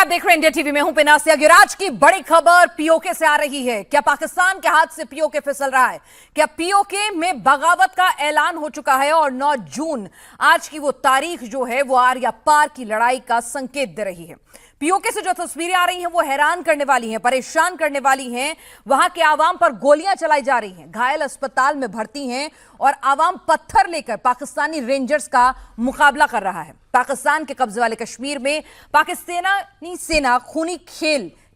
आप देख रहे हैं इंडिया टीवी में हूं पिनासिया। आज की बड़ी खबर पीओके से आ रही है। क्या पाकिस्तान के हाथ से पीओके फिसल रहा है? क्या पीओके में बगावत का ऐलान हो चुका है? और 9 जून आज की वो तारीख जो है वो आर या पार की लड़ाई का संकेत दे रही है। पीओके से जो तस्वीरें आ रही हैं वो हैरान करने वाली हैं, परेशान करने वाली हैं। वहां के आवाम पर गोलियां चलाई जा रही हैं, घायल अस्पताल में भर्ती हैं और आवाम पत्थर लेकर पाकिस्तानी रेंजर्स का मुकाबला कर रहा है। पाकिस्तान के कब्जे वाले कश्मीर में पाकिस्तानी सेना खूनी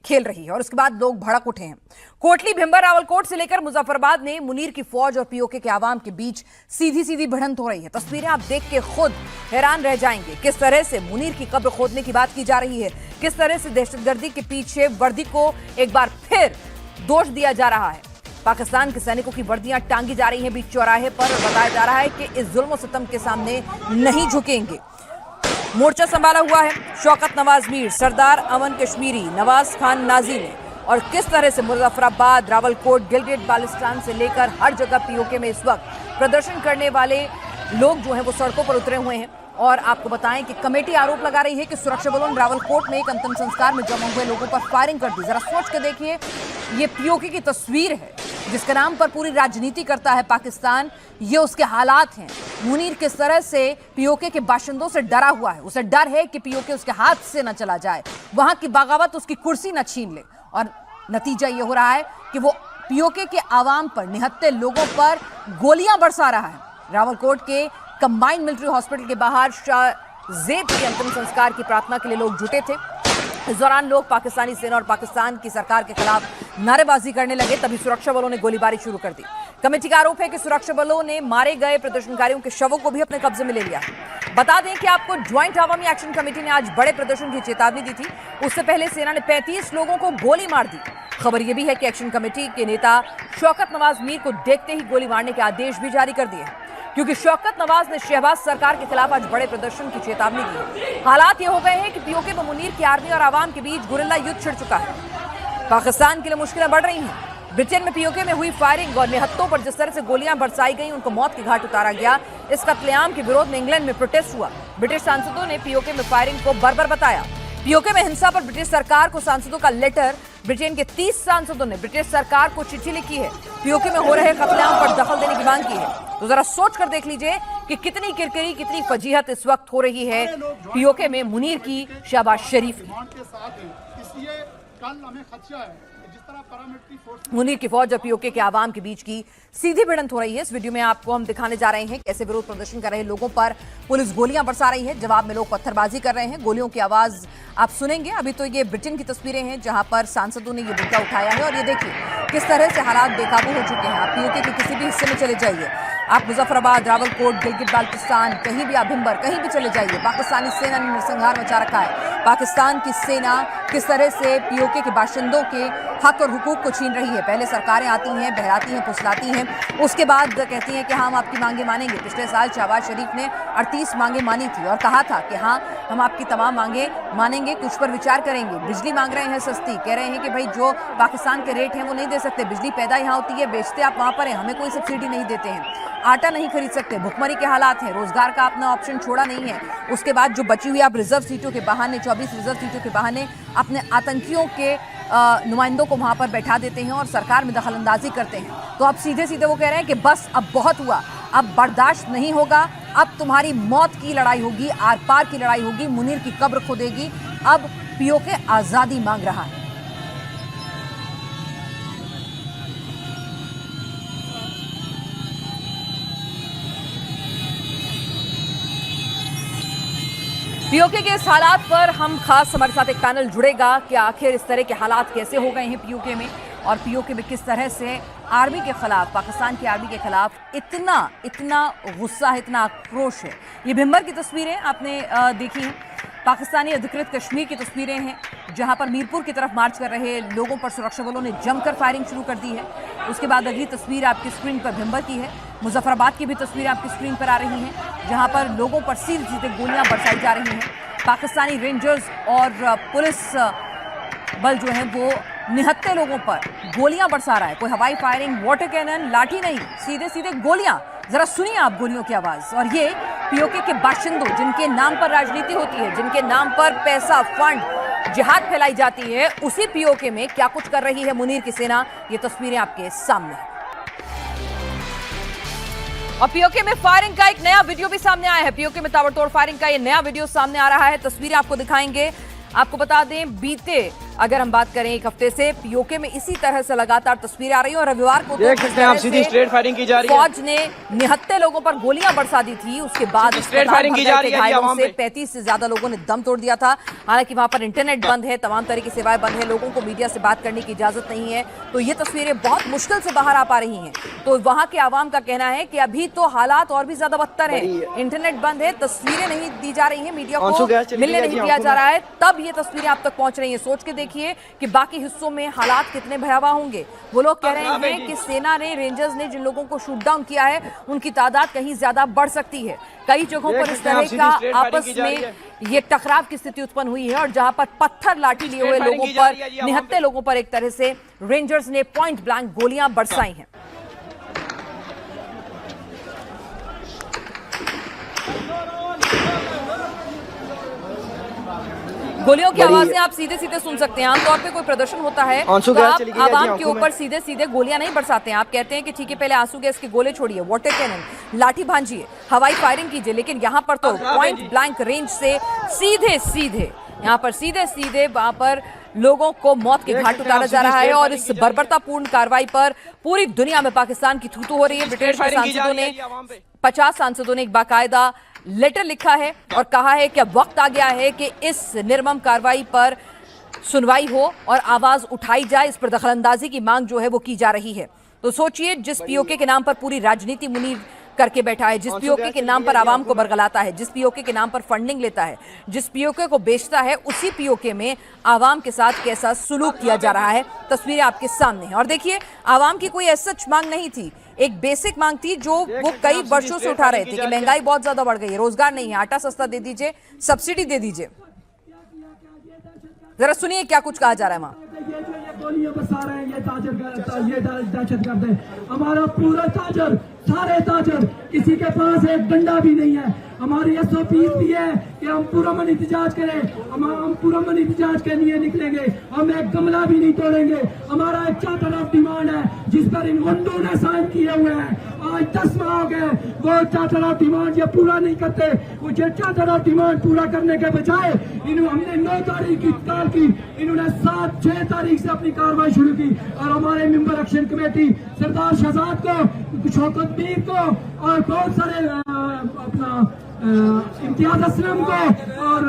खेल रही है और उसके बाद लोग भड़क उठे हैं। कोटली, भिंबर, रावलकोट से लेकर मुजफ्फराबाद में मुनीर की फौज और पीओके के आवाम के बीच सीधी भिड़ंत हो रही है। तस्वीरें आप देख के खुद हैरान रह जाएंगे। किस तरह से मुनीर की कब्र खोदने की बात की जा रही है, किस तरह से दहशतगर्दी के पीछे वर्दी को एक बार फिर दोष दिया जा रहा है। पाकिस्तान के सैनिकों की वर्दियां टांगी जा रही हैं बीच चौराहे पर और बताया जा रहा है कि इस जुल्म सितम के सामने नहीं झुकेंगे। मोर्चा संभाला हुआ है शौकत नवाज मीर, सरदार अमन कश्मीरी, नवाज खान नाजी ने। और किस तरह से मुजफ्फराबाद, रावलकोट, गिलगित बाल्टिस्तान से लेकर हर जगह पीओके में इस वक्त प्रदर्शन करने वाले लोग जो हैं वो सड़कों पर उतरे हुए हैं। और आपको बताएं कि कमेटी आरोप लगा रही है कि सुरक्षा बलों ने रावलकोट में एक अंतिम संस्कार में जमा हुए लोगों पर फायरिंग कर दी। जरा सोच के देखिए, ये पीओके की तस्वीर है जिसके नाम पर पूरी राजनीति करता है पाकिस्तान। ये उसके हालात हैं। मुनीर किस तरह से पीओके के बाशिंदों से डरा हुआ है। उसे डर है कि पीओके उसके हाथ से न चला जाए, वहां की बगावत उसकी कुर्सी न छीन ले। और नतीजा ये हो रहा है कि वो पीओके के आवाम पर, निहत्थे लोगों पर गोलियां बरसा रहा है। रावलकोट के कंबाइंड मिलिट्री हॉस्पिटल के बाहर शाहजेब के अंतिम संस्कार की प्रार्थना के लिए लोग जुटे थे। इस दौरान लोग पाकिस्तानी सेना और पाकिस्तान की सरकार के खिलाफ नारेबाजी करने लगे, तभी सुरक्षा बलों ने गोलीबारी शुरू कर दी। कमेटी का आरोप है कि सुरक्षा बलों ने मारे गए प्रदर्शनकारियों के शवों को भी अपने कब्जे में ले लिया। बता दें कि आपको ज्वाइंट अवामी एक्शन कमेटी ने आज बड़े प्रदर्शन की चेतावनी दी थी। उससे पहले सेना ने 35 लोगों को गोली मार दी। खबर यह भी है कि एक्शन कमेटी के नेता शौकत नवाज मीर को देखते ही गोली मारने के आदेश भी जारी कर दिए, क्योंकि शौकत नवाज ने शहबाज सरकार के खिलाफ आज बड़े प्रदर्शन की चेतावनी दी। हालात ये हो गए हैं कि पीओके में मुनीर की आर्मी और आवाम के बीच गुरिल्ला युद्ध छिड़ चुका है। पाकिस्तान के लिए मुश्किलें बढ़ रही हैं। ब्रिटेन में पीओके में हुई फायरिंग और निहत्तों पर जिस तरह से गोलियां बरसाई गई, उनको मौत के घाट उतारा गया। इस कत्लेआम के विरोध में इंग्लैंड में प्रोटेस्ट हुआ। ब्रिटिश सांसदों ने पीओके में फायरिंग को बर्बर बताया। पीओके में हिंसा पर ब्रिटिश सरकार को सांसदों का लेटर। ब्रिटेन के 30 सांसदों ने ब्रिटिश सरकार को चिट्ठी लिखी है, पीओके में हो रहे कत्लेआम पर दखल देने की मांग की है। तो जरा सोच कर देख लीजिए कि कितनी किरकिरी, कितनी फजीहत इस वक्त हो रही है पीओके में मुनीर की, शहबाज शरीफ की। मुनीर की फौज और पीओके के आवाम के बीच की सीधी भिड़ंत हो रही है। इस वीडियो में आपको हम दिखाने जा रहे हैं कैसे विरोध प्रदर्शन कर रहे लोगों पर पुलिस गोलियां बरसा रही है, जवाब में लोग पत्थरबाजी कर रहे हैं। गोलियों की आवाज आप सुनेंगे। अभी तो ये ब्रिटेन की तस्वीरें हैं जहां पर सांसदों ने ये मुद्दा उठाया है और ये देखिए किस तरह से हालात बेकाबू हो चुके हैं। आप पीओके के किसी भी हिस्से में चले जाइए, आप मुजफ्फराबाद, रावलकोट, गिलगित बाल्टिस्तान, कहीं भी आप भिंबर, कहीं भी चले जाइए, पाकिस्तानी सेना ने नरसंहार मचा रखा है। पाकिस्तान की सेना किस तरह से पीओके के बाशिंदों के हक और हुकूक को छीन रही है। पहले सरकारें आती हैं, बहलाती हैं, फुसलाती हैं, उसके बाद कहती हैं कि हम आपकी मांगे मानेंगे। पिछले साल शहबाज शरीफ ने 38 मांगे मानी थी और कहा था कि हाँ, हम आपकी तमाम मांगे मानेंगे, कुछ पर विचार करेंगे। बिजली मांग रहे हैं सस्ती, कह रहे हैं कि भाई जो पाकिस्तान के रेट हैं वो नहीं दे सकते। बिजली पैदा यहाँ होती है, बेचते आप वहाँ पर हैं, हमें कोई सब्सिडी नहीं देते हैं। आटा नहीं खरीद सकते, भुखमरी के हालात हैं, रोजगार का अपना ऑप्शन छोड़ा नहीं है। उसके बाद जो बची हुई आप रिजर्व सीटों के बहाने, 24 रिजर्व सीटों के बहाने अपने आतंकियों के नुमाइंदों को वहां पर बैठा देते हैं और सरकार में दखलंदाजी करते हैं। तो अब सीधे सीधे वो कह रहे हैं कि बस अब बहुत हुआ, अब बर्दाश्त नहीं होगा, अब तुम्हारी मौत की लड़ाई होगी, आर पार की लड़ाई होगी, मुनीर की कब्र खोदेगी। अब पीओके आजादी मांग रहा है। पीओके के इस हालात पर हम खास हमारे साथ एक पैनल जुड़ेगा कि आखिर इस तरह के हालात कैसे हो गए हैं पीओके में, और पीओके में किस तरह से आर्मी के खिलाफ, पाकिस्तान की आर्मी के खिलाफ इतना गुस्सा है, इतना आक्रोश है। ये भिंबर की तस्वीरें आपने देखी हैं, पाकिस्तानी अधिकृत कश्मीर की तस्वीरें हैं जहां पर मीरपुर की तरफ मार्च कर रहे लोगों पर सुरक्षा बलों ने जमकर फायरिंग शुरू कर दी है। उसके बाद अगली तस्वीर आपकी स्क्रीन पर भिंबर की है। मुजफ्फराबाद की भी तस्वीरें आपकी स्क्रीन पर आ रही हैं जहां पर लोगों पर सीधे गोलियां बरसाई जा रही हैं। पाकिस्तानी रेंजर्स और पुलिस बल जो है वो निहत्थे लोगों पर गोलियां बरसा रहा है। कोई हवाई फायरिंग, वाटर कैनन, लाठी नहीं, सीधे गोलियां। जरा सुनिए आप गोलियों की आवाज। और ये पीओके के बाशिंदों, जिनके नाम पर राजनीति होती है, जिनके नाम पर पैसा, फंड जिहाद फैलाई जाती है, उसी पीओके में क्या कुछ कर रही है मुनीर की सेना, ये तस्वीरें आपके सामने हैं। और पीओके में फायरिंग का एक नया वीडियो भी सामने आया है। पीओके में ताबड़तोड़ फायरिंग का ये नया वीडियो सामने आ रहा है, तस्वीरें आपको दिखाएंगे। आपको बता दें, बीते अगर हम बात करें एक हफ्ते से पीओके में इसी तरह से लगातार तस्वीरें आ रही हैं और रविवार को देख सकते हैं आप, सीधी स्ट्रेट फायरिंग की जा रही है। फौज ने निहत्थे लोगों पर गोलियां बरसा दी थी, उसके बाद स्ट्रेट फायरिंग की जा रही है। घायलों से 35 से ज्यादा लोगों ने दम तोड़ दिया था। हालांकि वहां पर इंटरनेट बंद है, तमाम तरह की सेवाएं बंद है, लोगों को मीडिया से बात करने की इजाजत नहीं है, तो ये तस्वीरें बहुत मुश्किल से बाहर आ पा रही हैं। तो वहां के आवाम का कहना है कि अभी तो हालात और भी ज्यादा बदतर है, इंटरनेट बंद है, तस्वीरें नहीं दी जा रही है, मीडिया को मिलने नहीं दिया जा रहा है, तब ये तस्वीरें आप तक पहुंच रही है। सोच के देखिए कि बाकी हिस्सों में हालात कितने भयावह होंगे। वो लोग कह रहे हैं कि सेना ने, रेंजर्स ने जिन लोगों को शूट डाउन किया है, उनकी तादाद कहीं ज्यादा बढ़ सकती है। कई जगहों पर इस तरह का आपस में ये टकराव की स्थिति उत्पन्न हुई है और जहां पर पत्थर लाठी लिए हुए लोगों पर, निहत्थे लोगों पर एक तरह से रेंजर्स ने पॉइंट ब्लैंक गोलियां बरसाई हैं। गोलियों की आवाजें आप सीधे सीधे सुन सकते हैं। आमतौर पे कोई प्रदर्शन होता है तो आप आवाम के ऊपर सीधे सीधे गोलियां नहीं बरसाते हैं। आप कहते हैं कि ठीक है, पहले आंसू गैस के गोले छोड़िए, वाटर कैनन, लाठी भांजिए, हवाई फायरिंग कीजिए, लेकिन यहाँ पर तो पॉइंट ब्लैंक रेंज से सीधे सीधे यहाँ पर सीधे सीधे वहां पर लोगों को मौत के घाट उतारा जा रहा है। और इस बर्बरतापूर्ण कार्रवाई पर पूरी दुनिया में पाकिस्तान की थू-थू हो रही है। ब्रिटेन के सांसदों ने 50 सांसदों ने एक बाकायदा लेटर लिखा है और कहा है कि अब वक्त आ गया है कि इस निर्मम कार्रवाई पर सुनवाई हो और आवाज उठाई जाए। इस पर दखलंदाजी की मांग जो है वो की जा रही है। तो सोचिए, जिस पीओके के नाम पर पूरी राजनीति मुनीर करके बैठा है, जिस पीओके के नाम पर आवाम को बरगलाता है, जिस पीओके के नाम पर फंडिंग लेता है, जिस पीओके को बेचता है, उसी पीओके में आवाम के साथ कैसा सुलूक किया जा रहा है, तस्वीरें आपके सामने हैं। और देखिए, आवाम की कोई ऐसा मांग नहीं थी, एक बेसिक मांग थी जो वो कई वर्षों से उठा रहे थे कि महंगाई बहुत ज्यादा बढ़ गई है, रोजगार नहीं है, आटा सस्ता दे दीजिए, सब्सिडी दे दीजिए। जरा सुनिए क्या कुछ कहा जा रहा है वहां। गोलियां बरसा रहे हैं, ये दहशतगर्द है। हमारा पूरा ताजर, सारे ताजर, किसी के पास एक डंडा भी नहीं है। हमारी SOPs भी है कि हम पुरअमन एहतजाज करें, हम पुरअमन एहतजाज के लिए निकलेंगे, हम एक गमला भी नहीं तोड़ेंगे। हमारा एक चार्टर ऑफ डिमांड है जिस पर इन गुंडों ने साइन किए हुए हैं। आज 10 माह हो गए, वो चार्टर ऑफ डिमांड ये पूरा नहीं करते। मुझे चार्टर ऑफ डिमांड पूरा करने के बजाय हमने 9 तारीख की तत्काल की, इन्होंने 7-6 तारीख से अपनी कार्रवाई शुरू की। और हमारे मेंबर एक्शन कमेटी सरदार शहजाद को, शौकत मीर को और बहुत सारे अपना इम्तियाज असलम को और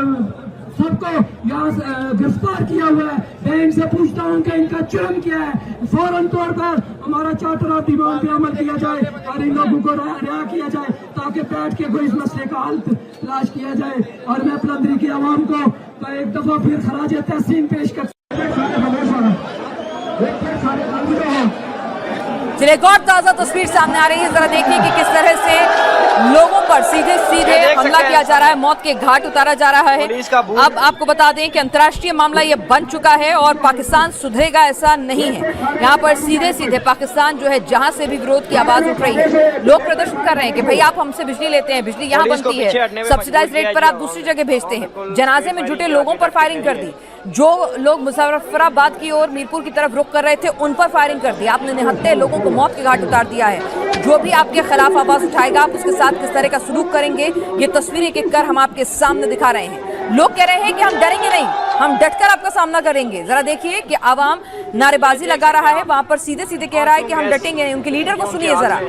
सबको यहाँ गिरफ्तार किया हुआ है। मैं इनसे पूछता हूँ कि इनका जुर्म क्या है। फौरन तौर पर हमारा चार्टर ऑफ डिमांड पे अमल किया जाए और इन लोगों को रिहा किया जाए ताकि बैठ के कोई इस मसले का हल तलाश किया जाए। और मैं पलंदरी की आवाम को एक दफा फिर खराज तहसीन पेश करता चलिए, एक और ताजा तस्वीर सामने आ रही है, जरा देखिए कि किस तरह से लोगों पर सीधे सीधे हमला किया जा रहा है, मौत के घाट उतारा जा रहा है। अब आपको बता दें कि अंतर्राष्ट्रीय मामला ये बन चुका है और पाकिस्तान सुधरेगा ऐसा नहीं है। यहाँ पर सीधे सीधे पाकिस्तान जो है, जहां से भी विरोध की आवाज उठ रही है, लोग प्रदर्शन कर रहे हैं कि भाई आप हमसे बिजली लेते हैं, बिजली यहाँ बनती है, सब्सिडाइज रेट पर आप दूसरी जगह भेजते हैं। जनाजे में जुटे लोगों पर फायरिंग कर दी, जो लोग मुजफ्फराबाद की ओर मीरपुर की तरफ रुख कर रहे थे उन पर फायरिंग कर दी। आपने निहत्थे लोगों को मौत के घाट उतार दिया है। जो भी आपके खिलाफ आवाज उठाएगा, आप उसके साथ किस तरह का सलूक करेंगे, ये तस्वीरें एक एक कर हम आपके सामने दिखा रहे हैं। लोग कह रहे हैं कि हम डरेंगे नहीं, हम डटकर आपका सामना करेंगे। जरा देखिए कि आवाम नारेबाजी लगा रहा है, वहां पर सीधे सीधे कह रहा है कि हम डटेंगे नहीं। उनके लीडर को सुनिए जरा।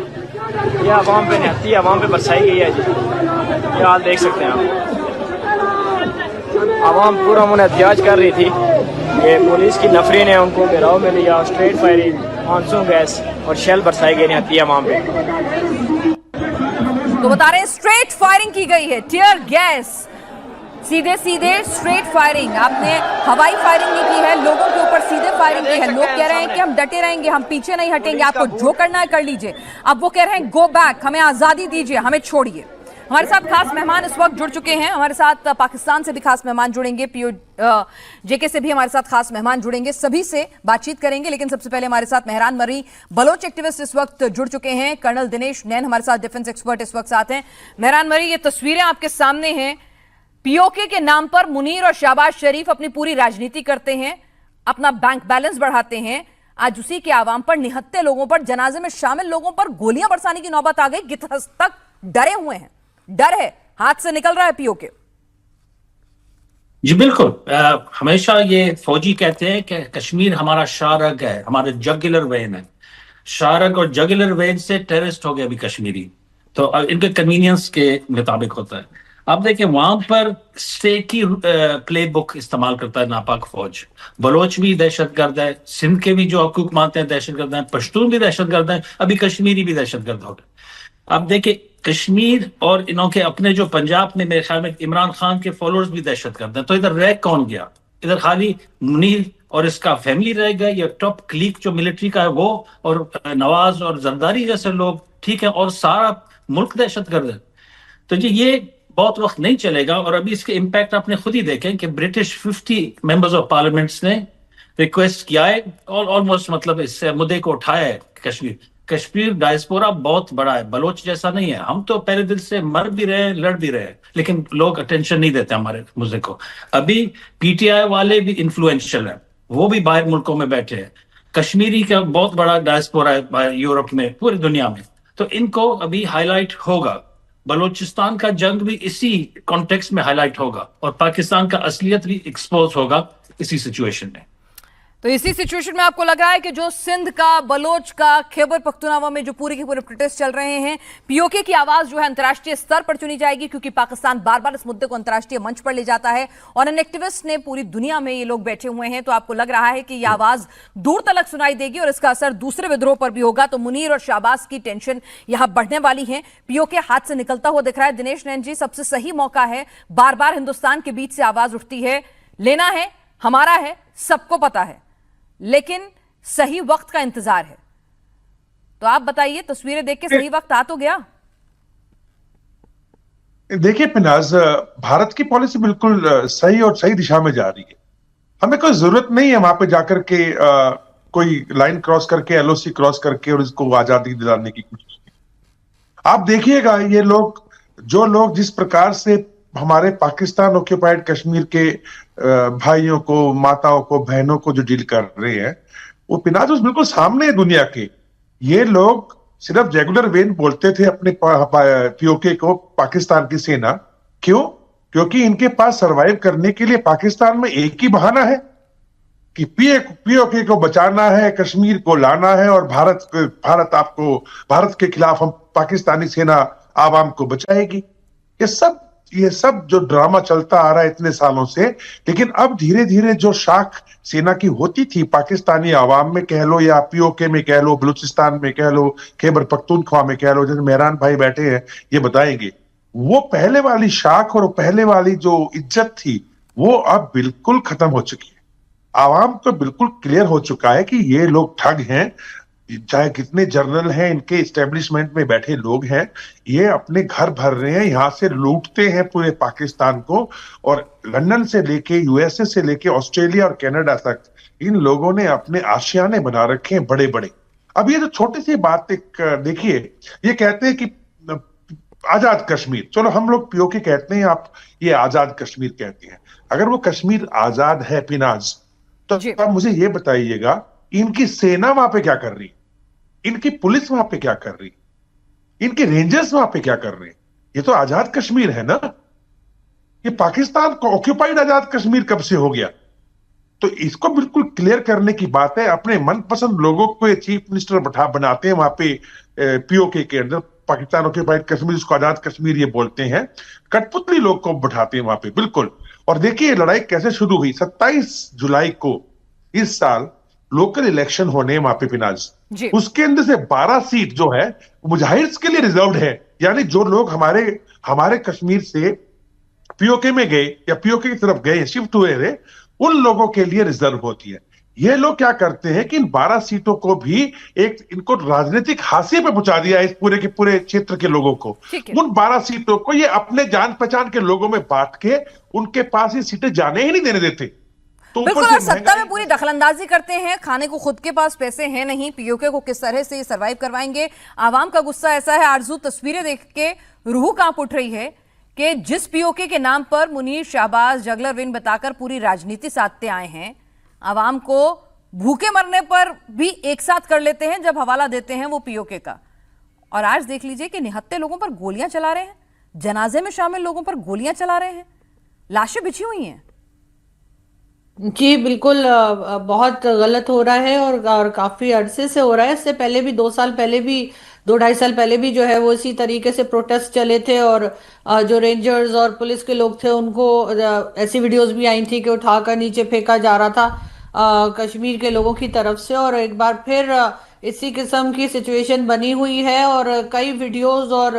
ये आवाम पे निहत्ती आवाम पे बरसाई गई है जी, ये हाल देख सकते हैं आप। आवाम पूरा मुन एहतजाज कर रही थी कि पुलिस की नफरी ने उनको घेराव में लिया, स्ट्रेट फायरिंग, आंसू गैस और शेल बरसाई गई निहत्ती आवाम पे। तो बता रहे हैं स्ट्रेट फायरिंग की गई है, टीयर गैस, सीधे सीधे स्ट्रेट फायरिंग। आपने हवाई फायरिंग नहीं की है, लोगों के ऊपर सीधे फायरिंग की है। लोग कह रहे हैं कि हम डटे रहेंगे, हम पीछे नहीं हटेंगे, आपको जो करना है कर लीजिए। अब वो कह रहे हैं गो बैक, हमें आजादी दीजिए, हमें छोड़िए। हमारे साथ खास मेहमान इस वक्त जुड़ चुके हैं, हमारे साथ पाकिस्तान से भी खास मेहमान जुड़ेंगे, जेके से भी हमारे साथ खास मेहमान जुड़ेंगे, सभी से बातचीत करेंगे। लेकिन सबसे पहले हमारे साथ मेहरान मरी, बलोच एक्टिविस्ट इस वक्त जुड़ चुके हैं। कर्नल दिनेश नैन हमारे साथ डिफेंस एक्सपर्ट इस वक्त साथ हैं। मेहरान मरी, ये तस्वीरें आपके सामने हैं, पीओके के नाम पर मुनीर और शहबाज शरीफ अपनी पूरी राजनीति करते हैं, अपना बैंक बैलेंस बढ़ाते हैं। आज उसी के आवाम पर, निहत्थे लोगों पर, जनाजे में शामिल लोगों पर गोलियां बरसाने की नौबत आ गई। किस हद तक डरे हुए हैं, डर है, हाथ से निकल रहा है पीओके। जी बिल्कुल। हमेशा ये फौजी कहते हैं कि कश्मीर हमारा शाहरग है, हमारे जगुलर वेन है। शाहरग और जगुलर वेन से टेररिस्ट हो गए अभी कश्मीरी, तो इनके कन्वीनियंस के मुताबिक होता है। आप देखें वहां पर स्टेट की प्ले बुक इस्तेमाल करता है नापाक फौज। बलोच भी दहशतगर्द है, सिंध के भी जो हकूक मानते हैं दहशतगर्द है, पश्तून भी दहशतगर्द है, अभी कश्मीरी भी दहशतगर्द हो गए। आप देखें कश्मीर और इन्हों के अपने जो पंजाब में मेरे ख्याल में इमरान खान के फॉलोअर्स भी दहशतगर्द हैं। तो इधर रह कौन गया? इधर खाली मुनीर और इसका फैमिली रह गया, या टॉप क्लीक जो मिलिट्री का है वो, और नवाज और जरदारी जैसे लोग, ठीक है, और सारा मुल्क दहशतगर्द है। तो जी ये बहुत वक्त नहीं चलेगा। और अभी इसके इम्पैक्ट आपने खुद ही देखें कि ब्रिटिश 50 मेंबर्स ऑफ पार्लियामेंट्स ने रिक्वेस्ट किया है, ऑलमोस्ट मतलब इस मुद्दे को उठाया है। कश्मीर डायस्पोरा बहुत बड़ा है, बलोच जैसा नहीं है। हम तो पहले दिल से मर भी रहे हैं, लड़ भी रहे हैं, लेकिन लोग अटेंशन नहीं देते हमारे मुद्दे को। अभी पीटीआई वाले भी इन्फ्लुएंशियल है, वो भी बाहर मुल्कों में बैठे हैं। कश्मीरी का बहुत बड़ा डायस्पोरा है यूरोप में, पूरी दुनिया में। तो इनको अभी हाईलाइट होगा। बलोचिस्तान का जंग भी इसी कॉन्टेक्स्ट में हाईलाइट होगा, और पाकिस्तान का असलियत भी एक्सपोज होगा इसी सिचुएशन में। तो इसी सिचुएशन में आपको लग रहा है कि जो सिंध का, बलोच का, खैबर पख्तूनख्वा में जो पूरे के पूरे प्रोटेस्ट चल रहे हैं, पीओके की आवाज जो है अंतर्राष्ट्रीय स्तर पर चुनी जाएगी, क्योंकि पाकिस्तान बार बार इस मुद्दे को अंतर्राष्ट्रीय मंच पर ले जाता है और एन एक्टिविस्ट ने पूरी दुनिया में ये लोग बैठे हुए हैं। तो आपको लग रहा है कि ये आवाज दूर तलक सुनाई देगी और इसका असर दूसरे विद्रोह पर भी होगा। तो मुनीर और शहबाज की टेंशन यहां बढ़ने वाली है। पीओके हाथ से निकलता हुआ दिख रहा है। दिनेश नैन जी, सबसे सही मौका है, बार बार हिंदुस्तान के बीच से आवाज उठती है, लेना है, हमारा है, सबको पता है, लेकिन सही वक्त का इंतजार है। तो आप बताइए, तस्वीरें देख के सही वक्त आ तो गया? देखिए पिनाज, भारत की पॉलिसी बिल्कुल सही और सही दिशा में जा रही है। हमें कोई जरूरत नहीं है वहां पे जाकर के कोई लाइन क्रॉस करके, एलओसी क्रॉस करके और इसको आजादी दिलाने की कोशिश की। आप देखिएगा ये लोग, जो लोग जिस प्रकार से हमारे पाकिस्तान ऑक्यूपाइड कश्मीर के भाइयों को, माताओं को, बहनों को जो डील कर रहे हैं, वो पिनाज बिल्कुल सामने है दुनिया के। ये लोग सिर्फ रेगुलर वेन बोलते थे अपने पीओके को, पाकिस्तान की सेना। क्यों? क्योंकि इनके पास सरवाइव करने के लिए पाकिस्तान में एक ही बहाना है कि पीओके को बचाना है, कश्मीर को लाना है, और भारत के खिलाफ हम पाकिस्तानी सेना आवाम को बचाएगी। ये सब जो ड्रामा चलता आ रहा है इतने सालों से, लेकिन अब धीरे धीरे जो शाख सेना की होती थी पाकिस्तानी आवाम में कह लो, या पीओके में कह लो, बलूचिस्तान में कह लो, खैबर पख्तूनख्वा में कह लो, जैसे मेहरान भाई बैठे हैं ये बताएंगे, वो पहले वाली शाख और पहले वाली जो इज्जत थी वो अब बिल्कुल खत्म हो चुकी है। आवाम को बिल्कुल क्लियर हो चुका है कि ये लोग ठग हैं। चाहे कितने जर्नल हैं, इनके एस्टेब्लिशमेंट में बैठे लोग हैं, ये अपने घर भर रहे हैं, यहां से लूटते हैं पूरे पाकिस्तान को। और लंदन से लेके, यूएसए से लेके ऑस्ट्रेलिया और कनाडा तक इन लोगों ने अपने आशियाने बना रखे हैं बड़े बड़े। अब ये जो छोटी सी बात देखिए, ये कहते हैं कि आजाद कश्मीर, चलो हम लोग पीओके कहते हैं, आप ये आजाद कश्मीर कहते हैं। अगर वो कश्मीर आजाद है पिनाज, तो आप मुझे ये बताइएगा, इनकी सेना वहां पे क्या कर रही, इनकी पुलिस वहां पे क्या कर रही, इनके रेंजर्स वहां पे क्या कर रहे हैं? ये तो आजाद कश्मीर है ना। ये पाकिस्तान को ऑक्यूपाइड आजाद कश्मीर कब से हो गया? तो इसको बिल्कुल क्लियर करने की बात है। अपने मनपसंद लोगों को चीफ मिनिस्टर बनाते हैं वहां पे पीओके के अंदर, पाकिस्तान ऑक्यूपाइड कश्मीर, इसको आजाद कश्मीर ये बोलते हैं। कठपुतली लोग को बैठाते हैं वहां पे, बिल्कुल। और देखिए लड़ाई कैसे शुरू हुई। 27 जुलाई को इस साल लोकल इलेक्शन होने वहां पे पिनाज, उसके अंदर से 12 सीट जो है मुजाहिर्स के लिए रिजर्व्ड है। यानी जो लोग हमारे कश्मीर से पीओके में गए या पीओके की तरफ गए, शिफ्ट हुए थे, उन लोगों के लिए रिजर्व होती है। ये लोग क्या करते हैं कि इन 12 सीटों को भी इनको राजनीतिक हाशिए पे पहुंचा दिया है, इस पूरे के पूरे क्षेत्र के लोगों को। उन 12 सीटों को ये अपने जान पहचान के लोगों में बांट के उनके पास ये सीटें जाने ही नहीं देने देते। तो बिल्कुल, और सत्ता में पूरी दखलंदाजी करते हैं। खाने को खुद के पास पैसे हैं नहीं, पीओके को किस तरह से सरवाइव करवाएंगे। आवाम का गुस्सा ऐसा है, आरजू, तस्वीरें देख के रूह कांप उठ रही है कि जिस पीओके के नाम पर मुनीर, शाहबाज, जगलर विन बताकर पूरी राजनीति साधते आए हैं, आवाम को भूखे मरने पर भी एक साथ कर लेते हैं जब हवाला देते हैं वो पीओके का। और आज देख लीजिए कि निहत्थे लोगों पर गोलियां चला रहे हैं, जनाजे में शामिल लोगों पर गोलियां चला रहे हैं, लाशें बिछी हुई हैं। जी बिल्कुल, बहुत गलत हो रहा है और काफी अरसे से हो रहा है। इससे पहले भी 2 साल पहले भी, 2-2.5 साल पहले भी जो है वो इसी तरीके से प्रोटेस्ट चले थे और जो रेंजर्स और पुलिस के लोग थे उनको ऐसी वीडियोस भी आई थी कि उठाकर नीचे फेंका जा रहा था कश्मीर के लोगों की तरफ से। और एक बार फिर इसी किस्म की सिचुएशन बनी हुई है और कई वीडियोस और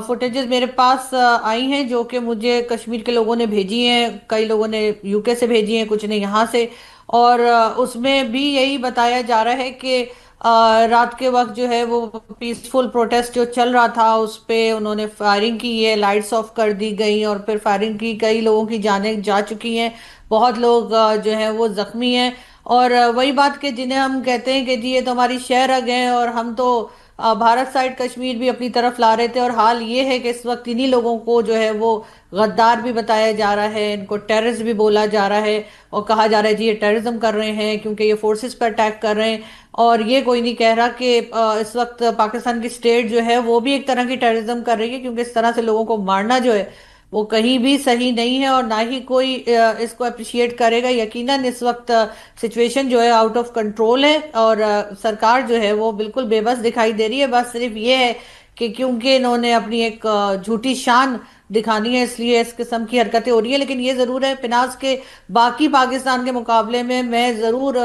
फुटेजेस मेरे पास आई हैं जो कि मुझे कश्मीर के लोगों ने भेजी हैं। कई लोगों ने यूके से भेजी हैं, कुछ ने यहाँ से। और उसमें भी यही बताया जा रहा है कि रात के वक्त जो है वो पीसफुल प्रोटेस्ट जो चल रहा था उस पे उन्होंने फायरिंग की है, लाइट्स ऑफ कर दी गई और फिर फायरिंग की, कई लोगों की जानें जा चुकी हैं, बहुत लोग जो है वो जख्मी हैं। और वही बात कि जिन्हें हम कहते हैं कि जी ये तो हमारी शहरग हैं और हम तो भारत साइड कश्मीर भी अपनी तरफ ला रहे थे। और हाल ये है कि इस वक्त इन्हीं लोगों को जो है वो गद्दार भी बताया जा रहा है, इनको टेररिस्ट भी बोला जा रहा है और कहा जा रहा है जी ये टेररिज्म कर रहे हैं क्योंकि ये फोर्सेस पर अटैक कर रहे हैं। और ये कोई नहीं कह रहा कि इस वक्त पाकिस्तान की स्टेट जो है वो भी एक तरह की टेररिज्म कर रही है, क्योंकि इस तरह से लोगों को मारना जो है वो कहीं भी सही नहीं है और ना ही कोई इसको अप्रिशिएट करेगा। यकीनन इस वक्त सिचुएशन जो है आउट ऑफ कंट्रोल है और सरकार जो है वो बिल्कुल बेबस दिखाई दे रही है। बस सिर्फ ये है कि क्योंकि इन्होंने अपनी एक झूठी शान दिखानी है इसलिए इस किस्म की हरकतें हो रही है। लेकिन ये ज़रूर है पिनाज के बाकी पाकिस्तान के मुकाबले में मैं ज़रूर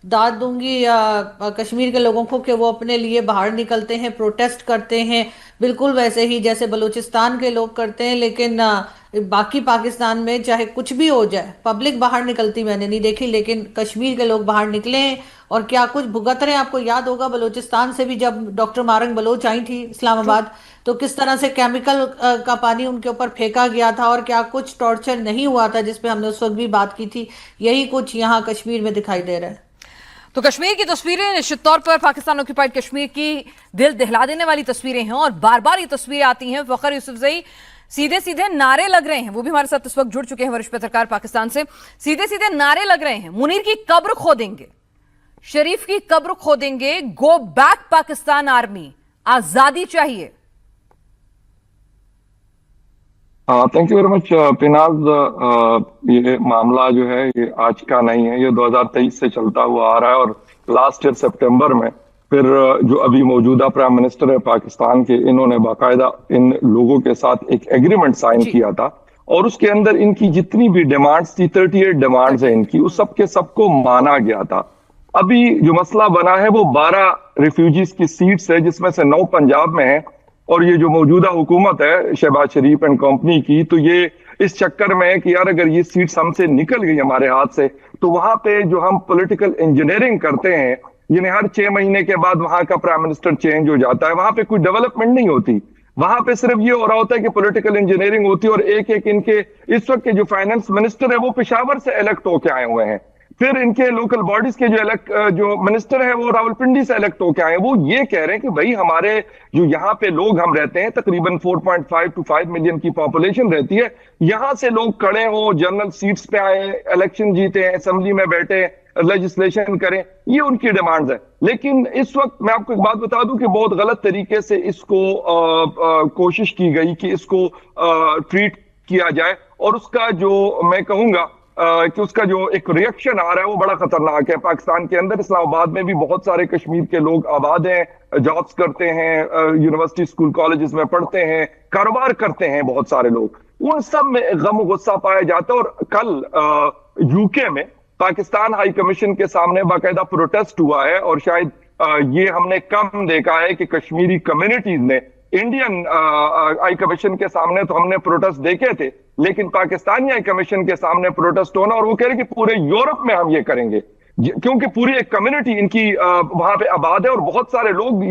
दाद दूंगी कश्मीर के लोगों को कि वो अपने लिए बाहर निकलते हैं, प्रोटेस्ट करते हैं, बिल्कुल वैसे ही जैसे बलूचिस्तान के लोग करते हैं। लेकिन बाकी पाकिस्तान में चाहे कुछ भी हो जाए, पब्लिक बाहर निकलती मैंने नहीं देखी, लेकिन कश्मीर के लोग बाहर निकले हैं और क्या कुछ भुगत रहे हैं। आपको याद होगा बलूचिस्तान से भी जब डॉक्टर मारंग बलोच आई थी इस्लामाबाद तो किस तरह से केमिकल का पानी उनके ऊपर फेंका गया था और क्या कुछ टॉर्चर नहीं हुआ था, जिस पे हमने उस वक्त भी बात की थी। यही कुछ यहाँ कश्मीर में दिखाई दे रहा है। तो कश्मीर की तस्वीरें निश्चित तौर पर पाकिस्तान ऑक्यूपाइड कश्मीर की दिल दहला देने वाली तस्वीरें हैं और बार बार ये तस्वीरें आती हैं। फखर यूसुफजई सीधे सीधे नारे लग रहे हैं, वो भी हमारे साथ इस वक्त जुड़ चुके हैं, वरिष्ठ पत्रकार पाकिस्तान से। सीधे सीधे नारे लग रहे हैं, मुनीर की कब्र खोदेंगे, शरीफ की कब्र खोदेंगे, गो बैक पाकिस्तान आर्मी, आजादी चाहिए। Thank you very much Pinaz. ये मामला जो है ये आज का नहीं है, ये 2023 से चलता हुआ आ रहा है और लास्ट ईयर सितंबर में फिर जो अभी मौजूदा प्राइम मिनिस्टर है पाकिस्तान के, इन्होंने बाकायदा इन लोगों के साथ एक एग्रीमेंट साइन किया था और उसके अंदर इनकी जितनी भी डिमांड्स थी, 38 डिमांड्स है इनकी, उस सब के सबको माना गया था। अभी जो मसला बना है वो 12 रिफ्यूजीज की सीट्स है जिसमें से 9 पंजाब में है और ये जो मौजूदा हुकूमत है शहबाज शरीफ एंड कंपनी की, तो ये इस चक्कर में है कि यार अगर ये सीट्स हमसे निकल गई हमारे हाथ से तो वहां पे जो हम पॉलिटिकल इंजीनियरिंग करते हैं, यानी हर 6 महीने के बाद वहां का प्राइम मिनिस्टर चेंज हो जाता है, वहां पे कोई डेवलपमेंट नहीं होती। वहां पे सिर्फ ये हो रहा होता है कि पॉलिटिकल इंजीनियरिंग होती है और एक एक इनके इस वक्त के जो फाइनेंस मिनिस्टर है वो पेशावर से इलेक्ट होके आए हुए हैं, फिर इनके लोकल बॉडीज के जो मिनिस्टर है वो रावलपिंडी से इलेक्ट होके आए हैं। वो ये कह रहे हैं कि भाई हमारे जो यहाँ पे लोग हम रहते हैं, तकरीबन 4.5 to 5 मिलियन की पॉपुलेशन रहती है, यहाँ से लोग खड़े हो, जनरल सीट्स पे आए, इलेक्शन जीते हैं, असेंबली में बैठे, लेजिस्लेशन करें, ये उनकी डिमांड्स है। लेकिन इस वक्त मैं आपको एक बात बता दूं कि बहुत गलत तरीके से इसको कोशिश की गई कि इसको ट्रीट किया जाए और उसका जो मैं कहूंगा कि उसका जो एक रिएक्शन आ रहा है वो बड़ा खतरनाक है। पाकिस्तान के अंदर इस्लामाबाद में भी बहुत सारे कश्मीर के लोग आबाद हैं, जॉब्स करते हैं, यूनिवर्सिटी स्कूल कॉलेजेस में पढ़ते हैं, कारोबार करते हैं बहुत सारे लोग, उन सब में गम गुस्सा पाया जाता है। और कल यूके में पाकिस्तान हाई कमीशन के सामने बाकायदा प्रोटेस्ट हुआ है और शायद ये हमने कम देखा है कि कश्मीरी कम्युनिटीज ने इंडियन हाई कमीशन के सामने तो हमने प्रोटेस्ट देखे थे, लेकिन पाकिस्तानी हाई कमीशन के सामने प्रोटेस्ट होना, और वो कह रहे कि पूरे यूरोप में हम ये करेंगे क्योंकि पूरी एक कम्युनिटी इनकी वहां पे आबाद है और बहुत सारे लोग